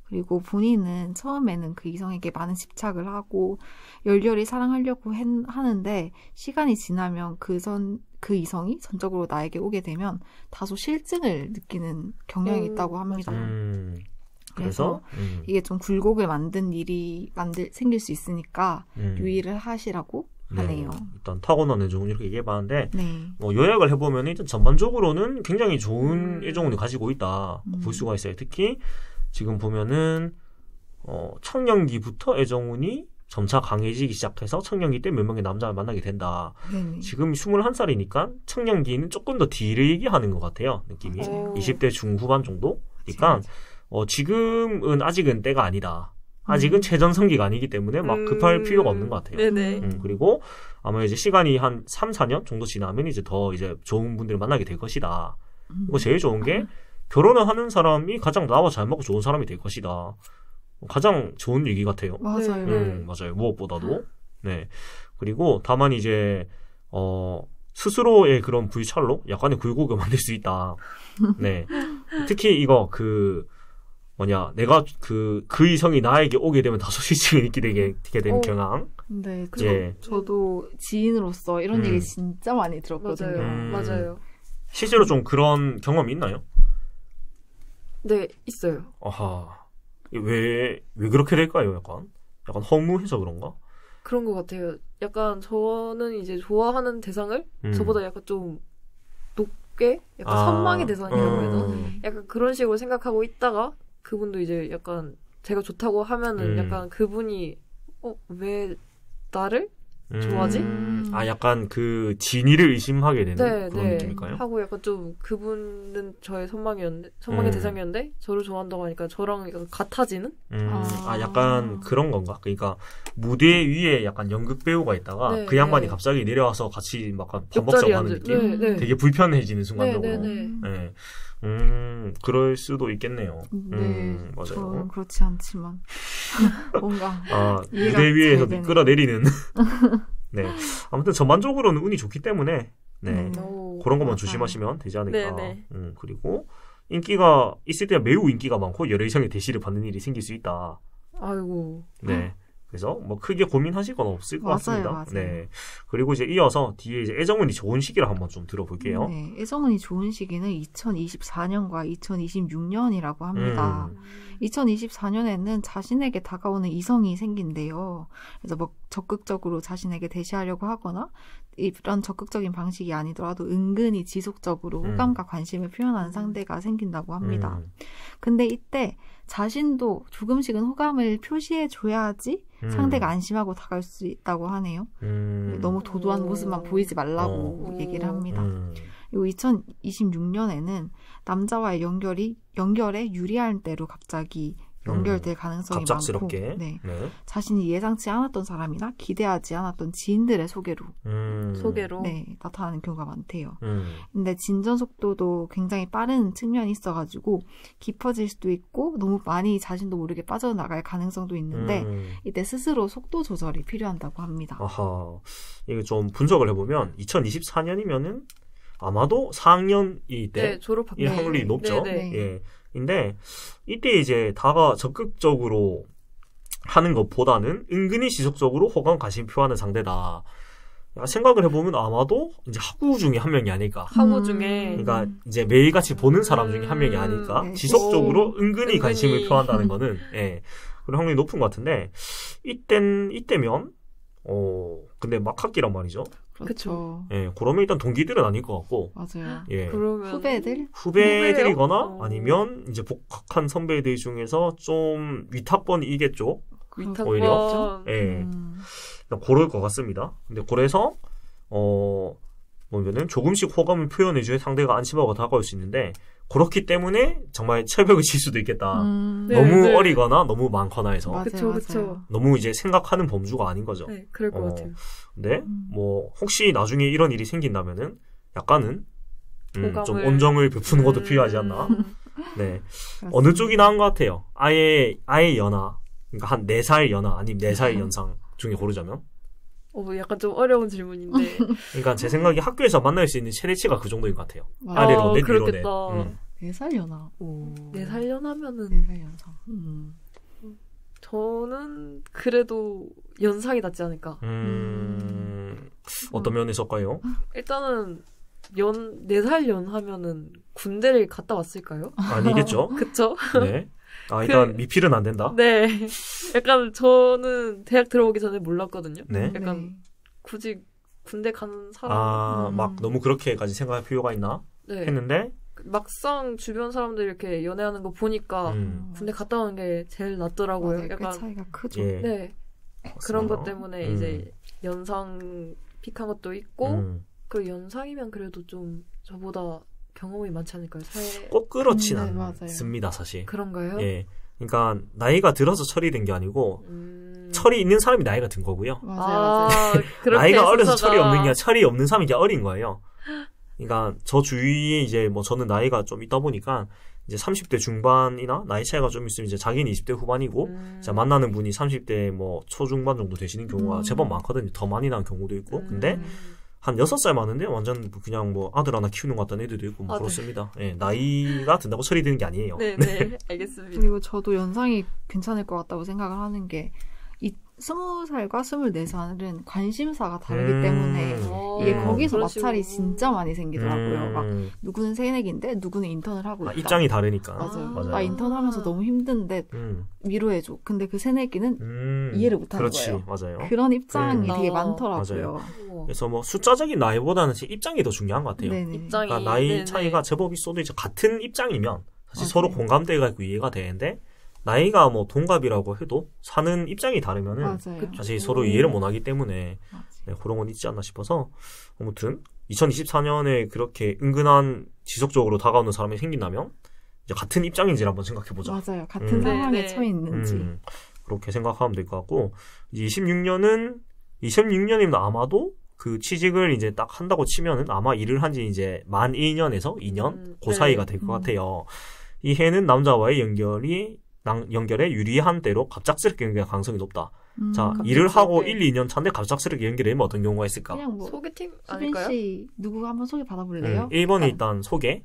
그리고 본인은 처음에는 그 이성에게 많은 집착을 하고 열렬히 사랑하려고 하는데 시간이 지나면 그 이성이 전적으로 나에게 오게 되면 다소 실증을 느끼는 경향이 있다고 합니다. 그래서 이게 좀 굴곡을 만든 일이 생길 수 있으니까 유의를 하시라고 하네요. 일단 타고난 애정운 이렇게 얘기해봤는데 요약을 해보면 일단 전반적으로는 굉장히 좋은 애정운을 가지고 있다 볼 수가 있어요. 특히 지금 보면은 청년기부터 애정운이 점차 강해지기 시작해서 청년기 때 몇 명의 남자를 만나게 된다. 지금 21살이니까 청년기는 조금 더 뒤를 얘기하는 것 같아요. 느낌이. 20대 중후반 정도니까 지금은 아직은 때가 아니다. 아직은 최전성기가 아니기 때문에 막 급할 필요가 없는 것 같아요. 그리고 아마 이제 시간이 한 3, 4년 정도 지나면 이제 더 이제 좋은 분들을 만나게 될 것이다. 이거 제일 좋은 게 결혼을 하는 사람이 가장 나와 잘 맞고 좋은 사람이 될 것이다. 가장 좋은 얘기 같아요. 맞아요. 맞아요. 무엇보다도. 네. 그리고 다만 이제 스스로의 그런 불찰로 약간의 굴곡을 만들 수 있다. 네. 특히 이거 내가 그 이성이 나에게 오게 되면 다소 실증을 잊게 되는 경향. 네, 그리고 저도 지인으로서 이런 얘기 진짜 많이 들었거든요. 맞아요. 실제로 좀 그런 경험이 있나요? 네, 있어요. 아하. 왜 그렇게 될까요? 약간 허무해서 그런가? 그런 것 같아요. 약간 저는 이제 좋아하는 대상을 저보다 약간 좀 높게 약간 선망의 대상이라고 해야 되나? 약간 그런 식으로 생각하고 있다가 그분도 이제 약간 제가 좋다고 하면은 약간 그분이 왜 나를 좋아하지? 약간 그 진위를 의심하게 되는 그런 느낌일까요? 하고 약간 좀 그분은 저의 선망의 대상이었는데 저를 좋아한다고 하니까 저랑 약간 같아지는? 약간 그런 건가? 그러니까 무대 위에 약간 연극 배우가 있다가 그 양반이 갑자기 내려와서 같이 막 밥 먹자고 하는 느낌? 되게 불편해지는 순간적으로. 네. 그럴 수도 있겠네요. 네, 맞아요. 저는 그렇지 않지만 뭔가 무대 위에서 끌어내리는. 네. 아무튼 전반적으로는 운이 좋기 때문에 그런 것만 조심하시면 되지 않을까. 그리고 인기가 있을 때 매우 인기가 많고 여러 이성의 대시를 받는 일이 생길 수 있다. 아이고. 네. 그래서 뭐 크게 고민하실 건 없을 것 같습니다. 맞아요. 네. 그리고 이제 이어서 뒤에 이제 애정운이 좋은 시기를 한번 좀 들어볼게요. 네. 애정운이 좋은 시기는 2024년과 2026년이라고 합니다. 2024년에는 자신에게 다가오는 이성이 생긴대요. 그래서 뭐 적극적으로 자신에게 대시하려고 하거나 이런 적극적인 방식이 아니더라도 은근히 지속적으로 호감과 관심을 표현하는 상대가 생긴다고 합니다. 근데 이때 자신도 조금씩은 호감을 표시해줘야지 상대가 안심하고 다가올 수 있다고 하네요. 너무 도도한 모습만 보이지 말라고 얘기를 합니다. 그리고 2026년에는 남자와의 연결에 유리한 때로 갑자기 연결될 가능성이 갑작스럽게. 많고 자신이 예상치 않았던 사람이나 기대하지 않았던 지인들의 소개로 나타나는 경우가 많대요. 근데 진전 속도도 굉장히 빠른 측면이 있어가지고 깊어질 수도 있고 너무 많이 자신도 모르게 빠져나갈 가능성도 있는데 이때 스스로 속도 조절이 필요한다고 합니다. 아하, 이게 좀 분석을 해보면 2024년이면은 아마도 4학년일 때 이 확률이 높죠. 예. 근데 이때 이제 다가 적극적으로 하는 것보다는 은근히 지속적으로 호감 관심 표하는 상대다. 생각을 해보면 아마도 이제 학우 중에 한 명이 아닐까. 학우 중에. 그러니까 이제 매일같이 보는 사람 중에 한 명이 아닐까. 지속적으로 은근히 관심을 표한다는 거는 그런 확률이 높은 것 같은데 이때면 근데 막 학기란 말이죠. 그렇죠. 예, 그러면 일단 동기들은 아닐 것 같고. 맞아요. 예. 그러면 후배들이거나 아니면 이제 복학한 선배들 중에서 좀 위탁번이겠죠. 오히려. 예. 고를 것 같습니다. 근데 그래서 뭐냐면은 조금씩 호감을 표현해줘야 상대가 안심하고 다가올 수 있는데 그렇기 때문에 정말 철벽을 칠 수도 있겠다. 너무 어리거나 너무 많거나 해서. 그렇죠. 너무 이제 생각하는 범주가 아닌 거죠. 네, 그럴 것 같아요. 근데 뭐 혹시 나중에 이런 일이 생긴다면은 약간은 좀 호감을... 온정을 베푸는 것도 필요하지 않나. 네. 어느 쪽이 나은 것 같아요. 아예 연하. 그러니까 한 4살 연하 아니면 4살 연상 중에 고르자면. 약간 좀 어려운 질문인데. 그러니까 제 생각에 학교에서 만날 수 있는 최대치가 그 정도인 것 같아요. 아, 아래로 넷, 위로 넷. 4살 연하. 4살 연하면은. 4살 연상. 저는 그래도 연상이 낫지 않을까. 어떤 면에서일까요? 일단은 4살 연하면은 군대를 갔다 왔을까요? 아니겠죠. 그쵸? 네. 일단 미필은 안 된다? 네. 약간 저는 대학 들어오기 전에 몰랐거든요. 네. 약간 굳이 군대 가는 사람. 막 너무 그렇게까지 생각할 필요가 있나? 했는데 막상 주변 사람들 이렇게 연애하는 거 보니까 군대 갔다 오는 게 제일 낫더라고요. 맞아요. 약간 그 차이가 크죠. 예. 네. 그런 것 때문에 이제 연상 픽한 것도 있고 그 연상이면 그래도 좀 저보다 경험이 많지 않을까요? 꼭 그렇진 않습니다, 사실. 그런가요? 예. 그러니까 나이가 들어서 철이 된 게 아니고 철이 있는 사람이 나이가 든 거고요. 맞아요. 나이가 어려서 철이 없는 게 철이 없는 사람이 이제 어린 거예요. 그러니까 저 주위에 이제 뭐 저는 나이가 좀 있다 보니까 이제 30대 중반이나 나이 차이가 좀 있으면 이제 자기는 20대 후반이고 만나는 분이 30대 뭐 초중반 정도 되시는 경우가 제법 많거든요. 더 많이 나는 경우도 있고. 근데 한 6살 많은데 완전 그냥 뭐 아들 하나 키우는 것 같다는 애들도 있고 뭐 그렇습니다. 예, 나이가 든다고 철이 드는 게 아니에요. 네, 네, 알겠습니다. 그리고 저도 연상이 괜찮을 것 같다고 생각을 하는 게 이 20살과 24살은 관심사가 다르기 때문에 이게 거기서 마찰이 진짜 많이 생기더라고요. 막 누구는 새내기인데 누구는 인턴을 하고 있다. 입장이 다르니까. 맞아요. 나 인턴하면서 너무 힘든데 위로해줘. 근데 그 새내기는 이해를 못하는 거예요. 맞아요. 그런 입장이 되게 많더라고요. 맞아요. 그래서 뭐 숫자적인 나이보다는 입장이 더 중요한 것 같아요. 입장이, 그러니까 나이 차이가 제법 있어도 이제 같은 입장이면 사실 서로 공감대가 있고 이해가 되는데 나이가 뭐 동갑이라고 해도 사는 입장이 다르면은 사실 서로 이해를 못하기 때문에 네, 그런 건 있지 않나 싶어서 아무튼 2024년에 그렇게 은근한 지속적으로 다가오는 사람이 생긴다면 이제 같은 입장인지를 한번 생각해보자. 맞아요. 같은 상황에 처해 있는지. 그렇게 생각하면 될 것 같고 이제 26년이면 아마도 그 취직을 이제 딱 한다고 치면은 아마 일을 한지 이제 만 1년에서 2년 그 사이가 될 것 같아요. 이 해는 남자와의 연결에 유리한 때로 갑작스럽게 연결할 가능성이 높다. 자, 일을 하고 1, 2년 차인데 갑작스럽게 연결되면 어떤 경우가 있을까? 그냥 뭐 소개팅 아닐까요? 씨 누구 한번 소개 받아볼래요? 1번이 일단 소개.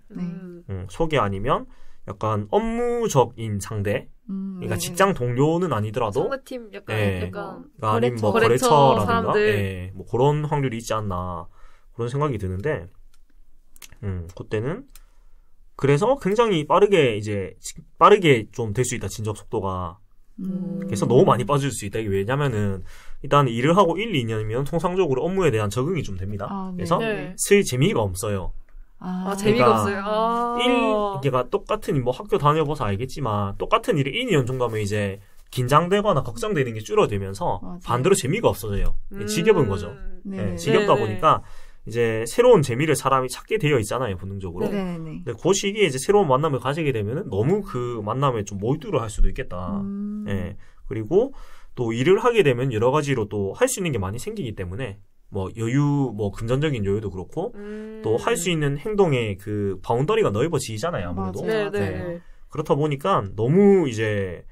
소개 아니면 약간 업무적인 상대. 그러니까 직장 동료는 아니더라도 상대팀 약간 아니면 뭐 거래처라든가 뭐 그런 확률이 있지 않나 그런 생각이 드는데 그때는 그래서 굉장히 빠르게 좀 될 수 있다, 진적 속도가. 그래서 너무 많이 빠질 수 있다. 왜냐면은, 일단 일을 하고 1, 2년이면 통상적으로 업무에 대한 적응이 좀 됩니다. 그래서 슬 재미가 없어요. 재미가 없어요. 그러니까 똑같은, 뭐 학교 다녀봐서 알겠지만, 똑같은 일을 1, 2년 정도 하면 이제 긴장되거나 걱정되는 게 줄어들면서 반대로 재미가 없어져요. 지겨운 거죠. 지겹다 보니까, 이제 새로운 재미를 사람이 찾게 되어 있잖아요, 본능적으로. 근데 그 시기에 이제 새로운 만남을 가지게 되면은 너무 그 만남에 좀 몰두를 할 수도 있겠다. 그리고 또 일을 하게 되면 여러 가지로 또 할 수 있는 게 많이 생기기 때문에 뭐 금전적인 여유도 그렇고 또 할 수 있는 행동의 그 바운더리가 넓어지잖아요, 아무래도. 그렇다 보니까 너무 이제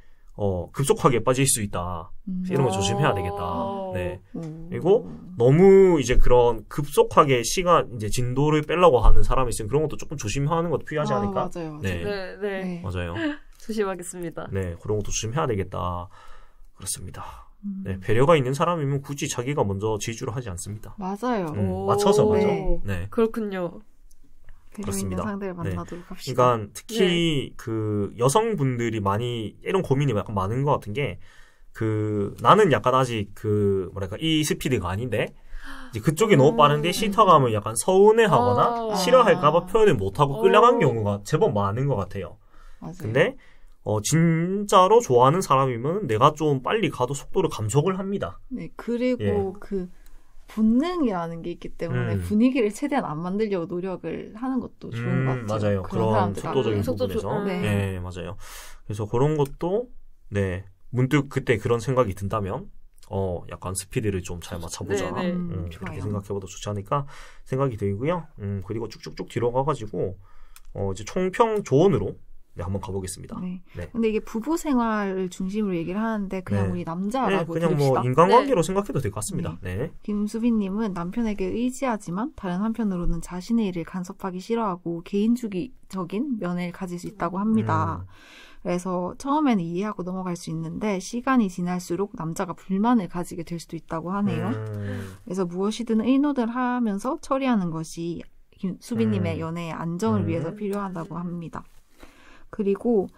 급속하게 빠질 수 있다. 이런 거 조심해야 되겠다. 네. 그리고 너무 이제 그런 급속하게 이제 진도를 빼려고 하는 사람이 있으면 그런 것도 조금 조심하는 것도 필요하지 않을까? 맞아요. 네. 맞아요. 조심하겠습니다. 네. 그런 것도 조심해야 되겠다. 그렇습니다. 네. 배려가 있는 사람이면 굳이 자기가 먼저 지지를 하지 않습니다. 맞아요. 맞춰서 먼저. 네. 그렇군요. 그렇습니다. 상대를 만나도록 합시다. 그러니까 특히 그 여성분들이 많이 이런 고민이 약간 많은 것 같은 게 나는 약간 아직 이 스피드가 아닌데 이제 그쪽이 너무 빠른데 싫다고 약간 서운해하거나 싫어할까봐 표현을 못하고 끌려간 경우가 제법 많은 것 같아요. 근데 진짜로 좋아하는 사람이면 내가 좀 빨리 가도 속도를 감속을 합니다. 네, 그리고 본능이라는 게 있기 때문에 분위기를 최대한 안 만들려고 노력을 하는 것도 좋은 것 같아요. 맞아요. 그런 속도적인 부분에서. 네, 맞아요. 그래서 그런 것도 문득 그때 그런 생각이 든다면 약간 스피드를 좀 잘 맞춰보자. 그렇게 생각해봐도 좋지 않을까 생각이 들고요. 그리고 쭉쭉쭉 뒤로 가가지고 이제 총평 조언으로 한번 가보겠습니다. 근데 이게 부부 생활을 중심으로 얘기를 하는데 그냥 우리 남자라고 그냥 들읍시다. 뭐 인간관계로 생각해도 될 것 같습니다. 김수빈님은 남편에게 의지하지만 다른 한편으로는 자신의 일을 간섭하기 싫어하고 개인주의적인 면을 가질 수 있다고 합니다. 그래서 처음에는 이해하고 넘어갈 수 있는데 시간이 지날수록 남자가 불만을 가지게 될 수도 있다고 하네요. 그래서 무엇이든 의논을 하면서 처리하는 것이 수빈님의 연애의 안정을 위해서 필요하다고 합니다. 그리고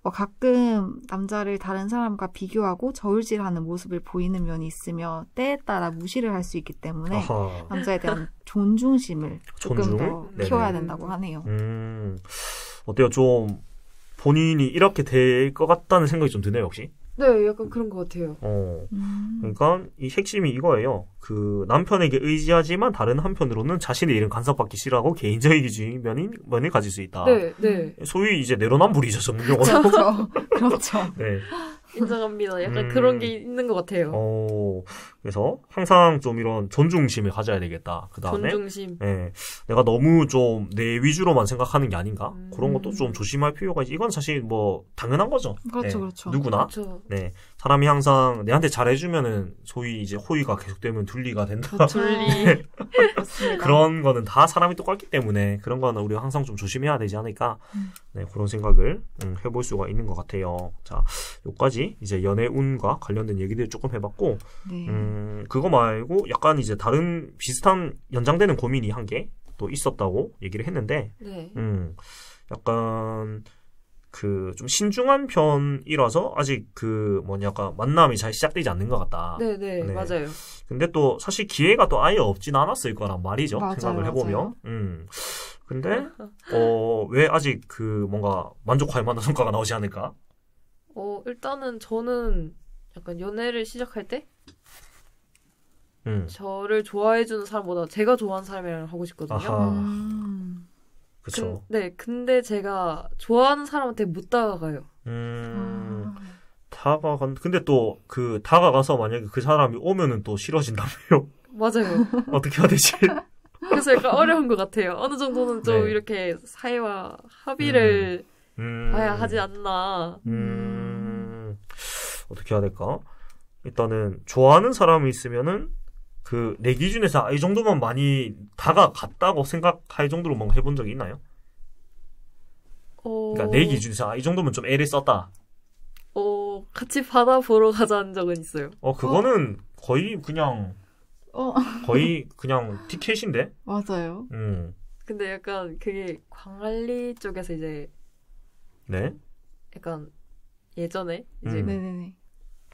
가끔 남자를 다른 사람과 비교하고 저울질하는 모습을 보이는 면이 있으며 때에 따라 무시를 할 수 있기 때문에 남자에 대한 존중심을 조금 더 키워야 된다고 하네요. 어때요? 좀 본인이 이렇게 될 것 같다는 생각이 좀 드네요, 혹시? 네, 약간 그런 것 같아요. 그러니까 이 핵심이 이거예요. 그 남편에게 의지하지만 다른 한편으로는 자신의 일은 간섭받기 싫어하고 개인적인 면을 가질 수 있다. 네. 소위 이제 내로남불이죠, 저는 경우는. 그렇죠. 네. 인정합니다. 약간 그런 게 있는 것 같아요. 그래서 항상 좀 이런 존중심을 가져야 되겠다. 그 다음에 존중심. 내가 너무 좀 내 위주로만 생각하는 게 아닌가? 그런 것도 좀 조심할 필요가 있지. 이건 사실 뭐 당연한 거죠. 그렇죠. 누구나. 그렇죠. 네. 사람이 항상 내한테 잘해주면은 소위 이제 호의가 계속되면 둘리가 된다. 둘리. 그런 거는 다 사람이 똑같기 때문에 그런 거는 우리가 항상 좀 조심해야 되지 않을까. 네, 그런 생각을 해볼 수가 있는 것 같아요. 자, 여기까지 이제 연애운과 관련된 얘기들 조금 해봤고, 네. 그거 말고 약간 이제 다른 비슷한 연장되는 고민이 한 개 또 있었다고 얘기를 했는데, 네. 약간 그 좀 신중한 편이라서 아직 그 뭐냐가 만남이 잘 시작되지 않는 것 같다. 네네, 네. 맞아요. 근데 또 사실 기회가 또 아예 없진 않았을 거란 말이죠. 맞아요, 생각을 해보면. 맞아요. 근데 왜 아직 그 뭔가 만족할 만한 성과가 나오지 않을까? 일단은 저는 약간 연애를 시작할 때 저를 좋아해주는 사람보다 제가 좋아하는 사람이랑 하고 싶거든요. 그쵸. 근데 제가 좋아하는 사람한테 못 다가가요. 근데 또 그 다가가서 만약에 그 사람이 오면은 또 싫어진다며요. 맞아요. 어떻게 해야 되지? 그래서 약간 어려운 것 같아요. 어느 정도는 좀 네. 이렇게 사이와 합의를 봐야 하지 않나. 어떻게 해야 될까? 일단은 좋아하는 사람이 있으면은 그 내 기준에서 이 정도만 많이 다가갔다고 생각할 정도로 뭔가 해본 적이 있나요? 그러니까 내 기준에서 이 정도면 좀 애를 썼다. 같이 바다 보러 가자는 적은 있어요. 그거는 거의 그냥 티켓인데? 맞아요. 근데 약간 그게 광안리 쪽에서 이제 네? 약간 예전에 이제 네네네.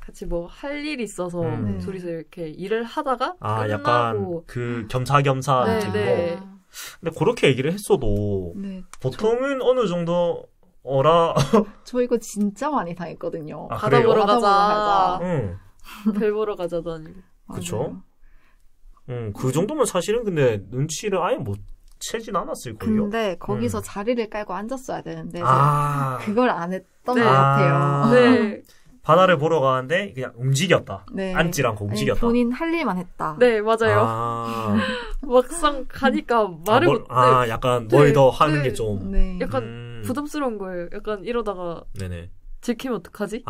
같이 뭐 할 일이 있어서 둘이서 이렇게 일을 하다가 끝나고 약간 그 겸사겸사 느낌으로. 네. 근데 그렇게 얘기를 했어도 보통은 어느 정도 저 이거 진짜 많이 당했거든요. 바다 보러 가자. 응. 별 보러 가자도 아니고. 그쵸? 그 정도면 사실은 근데 눈치를 아예 못 채진 않았을걸요? 근데 거기서 자리를 깔고 앉았어야 되는데 그걸 안 했던 것 네. 같아요. 네. 바다를 보러 가는데 그냥 움직였다. 네. 앉질 않고 움직였다. 본인 할 일만 했다. 네, 맞아요. 막상 가니까 말을 못. 약간 뭘 더 하는 게 좀. 약간 부담스러운 거예요. 약간 이러다가 네네. 들키면 어떡하지?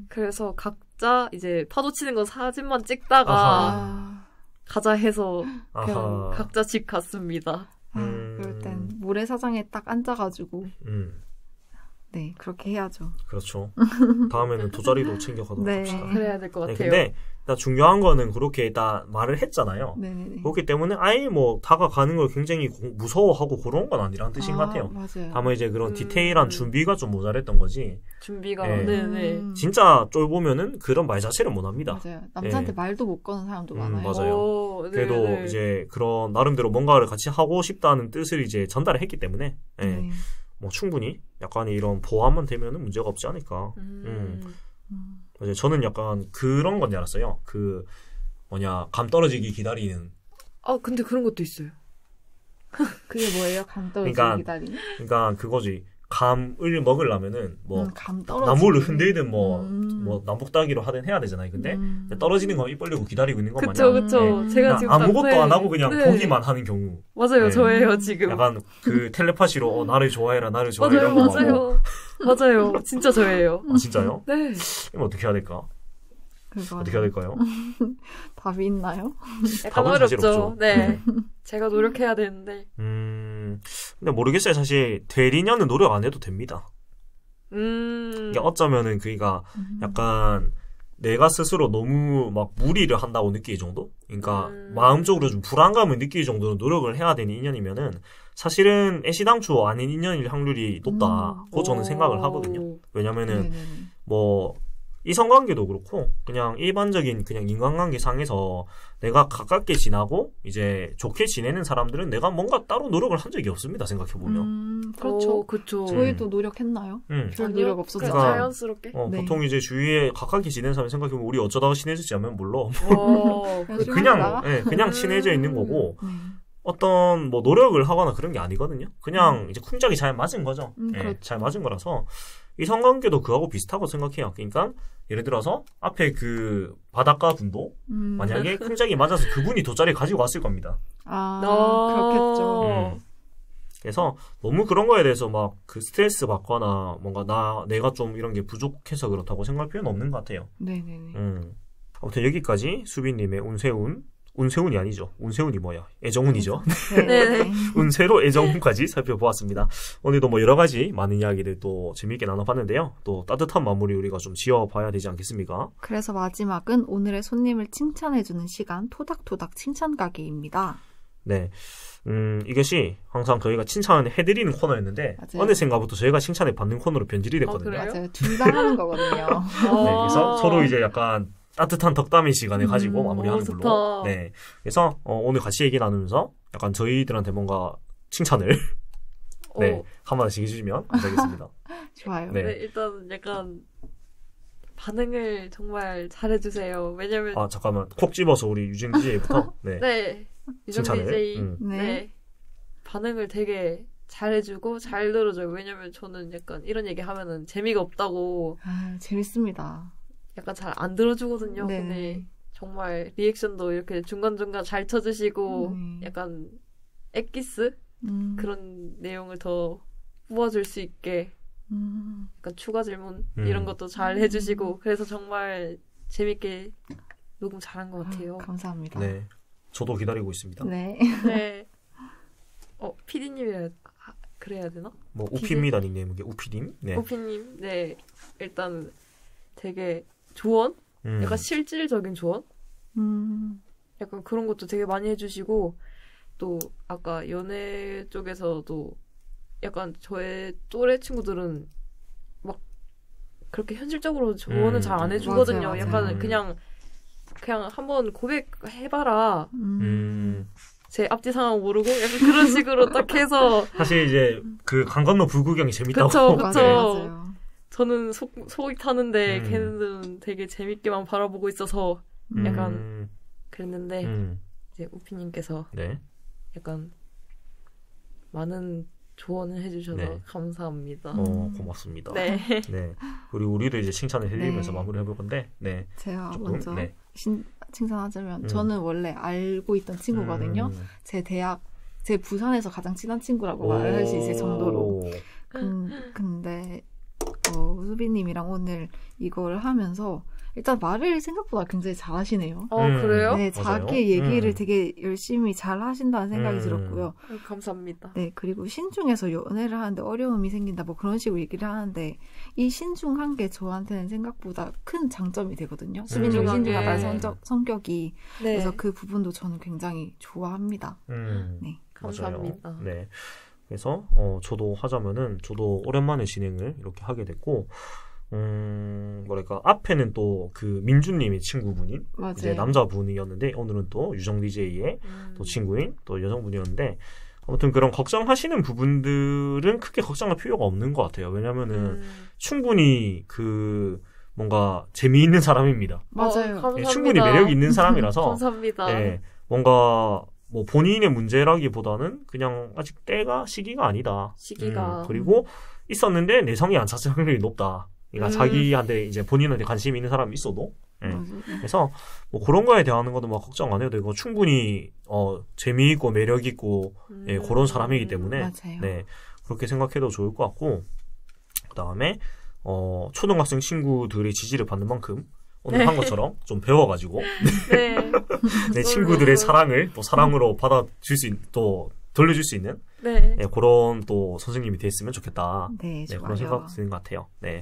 그래서 각자 이제 파도 치는 거 사진만 찍다가 가자 해서 그냥 각자 집 갔습니다. 그럴 땐 모래사장에 딱 앉아가지고 네, 그렇게 해야죠. 그렇죠. 다음에는 돗자리도 챙겨가도록 합시다. 그래야 될 것 같아요. 근데 일단 중요한 거는 그렇게 일단 말을 했잖아요. 네네네. 그렇기 때문에 아예 뭐 다가가는 걸 굉장히 무서워하고 그런 건 아니라는 뜻인 것 같아요. 맞아요. 다만 이제 그런 디테일한 준비가 좀 모자랬던 거지. 준비가 네네. 진짜 쫄보면은 그런 말 자체를 못 합니다. 맞아요. 남자한테 말도 못 거는 사람도 많아요. 맞아요. 그래도 이제 그런 나름대로 뭔가를 같이 하고 싶다는 뜻을 이제 전달을 했기 때문에 뭐 충분히 약간의 이런 보완만 되면은 문제가 없지 않을까. 맞아요. 저는 약간 그런 건 줄 알았어요. 그 감 떨어지기 기다리는. 근데 그런 것도 있어요. 그게 뭐예요? 감 떨어지기 기다리는? 그러니까 그거지. 감을 먹으려면은 뭐 감 나무를 흔들든 뭐 남북따기로 하든 해야 되잖아요. 근데 떨어지는 거 입 벌리고 기다리고 있는 것 마냥. 그쵸. 제가 지금 아무것도 안 하고 그냥 보기만 하는 경우. 맞아요. 저예요 지금. 약간 그 텔레파시로 나를 좋아해라 나를 좋아해라. 맞아요. 진짜 저예요. 진짜요? 네. 그럼 어떻게 해야 될까? 어떻게 해야 될까요? 답이 있나요? 약간 어렵죠. 네. 제가 노력해야 되는데. 근데 모르겠어요. 사실 되리냐는 노력 안 해도 됩니다. 이게 어쩌면은 그니까 약간 내가 스스로 너무 막 무리를 한다고 느끼기 정도? 그러니까 마음적으로 좀 불안감을 느끼기 정도로 노력을 해야 되는 인연이면은 사실은 애시당초 아닌 인연일 확률이 높다고 저는 생각을 하거든요. 왜냐면은 뭐 이성관계도 그렇고 그냥 일반적인 그냥 인간관계 상에서 내가 가깝게 지나고 이제 좋게 지내는 사람들은 내가 뭔가 따로 노력을 한 적이 없습니다. 생각해보면. 그렇죠. 저희도 노력했나요? 별 노력 없었죠. 그러니까 자연스럽게. 보통 이제 주위에 가깝게 지내는 사람 생각해보면 우리 어쩌다가 친해졌지 하면 몰라. 그냥 친해져 있는 거고 어떤 뭐 노력을 하거나 그런 게 아니거든요. 그냥 이제 쿵짝이 잘 맞은 거죠. 그렇죠. 잘 맞은 거라서 이성관계도 그하고 비슷하고 생각해요. 그러니까 예를 들어서 앞에 그 바닷가 분도 만약에 쿵짝이 맞아서 그분이 돗자리 가지고 왔을 겁니다. 그렇겠죠. 그래서 너무 그런 거에 대해서 막 그 스트레스 받거나 뭔가 내가 좀 이런 게 부족해서 그렇다고 생각할 필요는 없는 것 같아요. 네네네. 아무튼 여기까지 수빈님의 운세운 운세운이 아니죠. 운세운이 뭐야? 애정운이죠. 네. 운세로 애정운까지 살펴보았습니다. 오늘도 뭐 여러 가지 많은 이야기를 또 재미있게 나눠봤는데요. 또 따뜻한 마무리 우리가 좀 지어봐야 되지 않겠습니까? 그래서 마지막은 오늘의 손님을 칭찬해주는 시간 토닥토닥 칭찬가게입니다. 네. 이것이 항상 저희가 칭찬을 해드리는 코너였는데 맞아요. 어느샌가부터 저희가 칭찬을 받는 코너로 변질이 됐거든요. 맞아요. 둘 다 하는 거거든요. 네, 그래서 서로 이제 약간 따뜻한 덕담의 시간을 가지고 마무리하는 걸로. 좋다. 네. 그래서 오늘 같이 얘기 나누면서 약간 저희들한테 뭔가 칭찬을 네, 한마디씩 해주시면 감사하겠습니다. 좋아요. 네, 일단 약간 반응을 정말 잘해주세요. 왜냐면 잠깐만 콕 집어서 우리 유진 DJ부터 네. 유정 칭찬을. DJ 네. 반응을 되게 잘해주고 잘 들어줘요. 왜냐면 저는 약간 이런 얘기 하면은 재미가 없다고 재밌습니다. 약간 잘 안 들어주거든요. 네. 근데 정말 리액션도 이렇게 중간중간 잘 쳐주시고 약간 엑기스 그런 내용을 더 뽑아줄 수 있게 약간 추가 질문 이런 것도 잘 해주시고 그래서 정말 재밌게 녹음 잘한 것 같아요. 감사합니다. 네. 저도 기다리고 있습니다. 네. 네. PD님이라 그래야 되나? 뭐 우피입니다 닉네임 게 우피님. 네. 우피님, 네. 일단 되게 조언? 약간 실질적인 조언? 약간 그런 것도 되게 많이 해주시고 또 아까 연애 쪽에서도 약간 저의 또래 친구들은 막 그렇게 현실적으로 조언을 잘 안 해주거든요. 맞아요. 약간 그냥 한번 고백해봐라. 제 앞뒤 상황 모르고 약간 그런 식으로 딱 해서 사실 이제 그 강 건너 불구경이 재밌다고. 그쵸. 맞아요. 저는 속이 타는데 걔는 되게 재밌게만 바라보고 있어서 약간 그랬는데 이제 우피님께서 네. 약간 많은 조언을 해주셔서 네. 감사합니다. 고맙습니다. 네. 네. 그리고 우리도 이제 칭찬을 해드리면서 네. 마무리해볼 건데, 네. 제가 조금, 먼저 네. 칭찬하자면 저는 원래 알고 있던 친구거든요. 제 부산에서 가장 친한 친구라고 말을 할 수 있을 정도로. 근데 수빈님이랑 오늘 이걸 하면서 일단 말을 생각보다 굉장히 잘하시네요. 그래요? 네, 맞아요. 자기 얘기를 되게 열심히 잘 하신다는 생각이 들었고요. 감사합니다. 네, 그리고 신중해서 연애를 하는데 어려움이 생긴다 뭐 그런 식으로 얘기를 하는데 이 신중한 게 저한테는 생각보다 큰 장점이 되거든요. 수빈님이 신중하다는 성격이. 네. 그래서 그 부분도 저는 굉장히 좋아합니다. 네. 감사합니다. 맞아요. 네. 그래서 저도 하자면은 저도 오랜만에 진행을 이렇게 하게 됐고 뭐랄까 앞에는 또 그 민주님의 친구분인 맞아요. 이제 남자분이었는데 오늘은 또 유정 DJ의 또 친구인 또 여성분이었는데 아무튼 그런 걱정하시는 부분들은 크게 걱정할 필요가 없는 것 같아요. 왜냐면은 충분히 그 뭔가 재미있는 사람입니다. 맞아요. 감사합니다. 충분히 매력 있는 사람이라서 감사합니다. 네, 뭔가 뭐 본인의 문제라기보다는 그냥 아직 시기가 아니다. 시기가 그리고 있었는데 내성이 안 찼을 확률이 높다. 그러니까 자기한테 이제 본인한테 관심이 있는 사람이 있어도. 네. 그래서 뭐 그런 거에 대한 것도 막 걱정 안 해도 되고 충분히 재미있고 매력 있고 예, 그런 사람이기 때문에 맞아요. 네, 그렇게 생각해도 좋을 것 같고 그다음에 초등학생 친구들의 지지를 받는 만큼 오늘 한 것처럼 좀 배워가지고 내 친구들의 사랑을 또 사랑으로 받아줄 또 돌려줄 수 있는 네, 그런 또 선생님이 됐으면 좋겠다. 네, 좋아요. 그런 생각 드는 것 같아요. 네,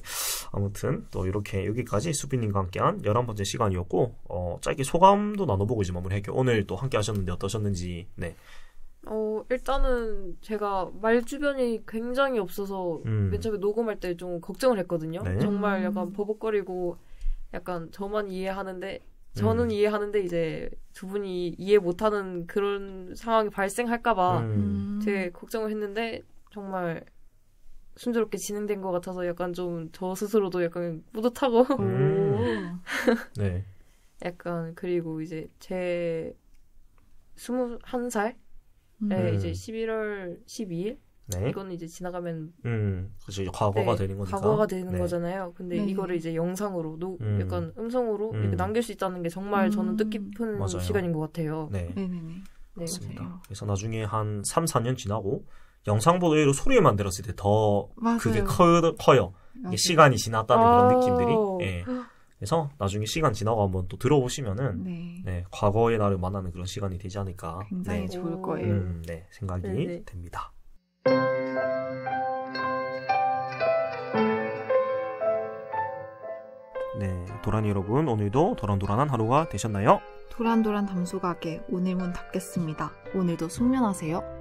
아무튼 또 이렇게 여기까지 수빈님과 함께한 11번째 시간이었고 짧게 소감도 나눠보고 이제 마무리할게요. 오늘 또 함께 하셨는데 어떠셨는지. 네. 일단은 제가 말 주변이 굉장히 없어서 맨 처음에 녹음할 때 좀 걱정을 했거든요. 네. 정말 약간 버벅거리고 약간 저만 이해하는데 저는 이해하는데 이제 두 분이 이해 못하는 그런 상황이 발생할까봐 되게 걱정을 했는데 정말 순조롭게 진행된 것 같아서 약간 좀 저 스스로도 약간 뿌듯하고 네. 약간 그리고 이제 제 21살에 이제 11월 12일 네. 이거는 이제 지나가면 그렇죠. 과거가 되는 거니까. 과거가 되는 네. 거잖아요. 근데 네. 이거를 이제 영상으로 약간 음성으로 이렇게 남길 수 있다는 게 정말 저는 뜻깊은 맞아요. 시간인 것 같아요. 네. 네네네. 맞습니다. 맞아요. 그래서 나중에 한 3, 4년 지나고 영상보다 오히려 소리만 들었을 때 더 맞아요. 그게 커요. 이게 시간이 지났다는 그런 느낌들이. 예. 그래서 나중에 시간 지나고 한번 또 들어보시면은 네. 네, 과거의 나를 만나는 그런 시간이 되지 않을까. 굉장히 네. 좋을 거예요. 네, 생각이 네네. 됩니다. 네, 도란이 여러분, 오늘도 도란도란한 하루가 되셨나요? 도란도란 담소가게 오늘 문 닫겠습니다. 오늘도 숙면하세요.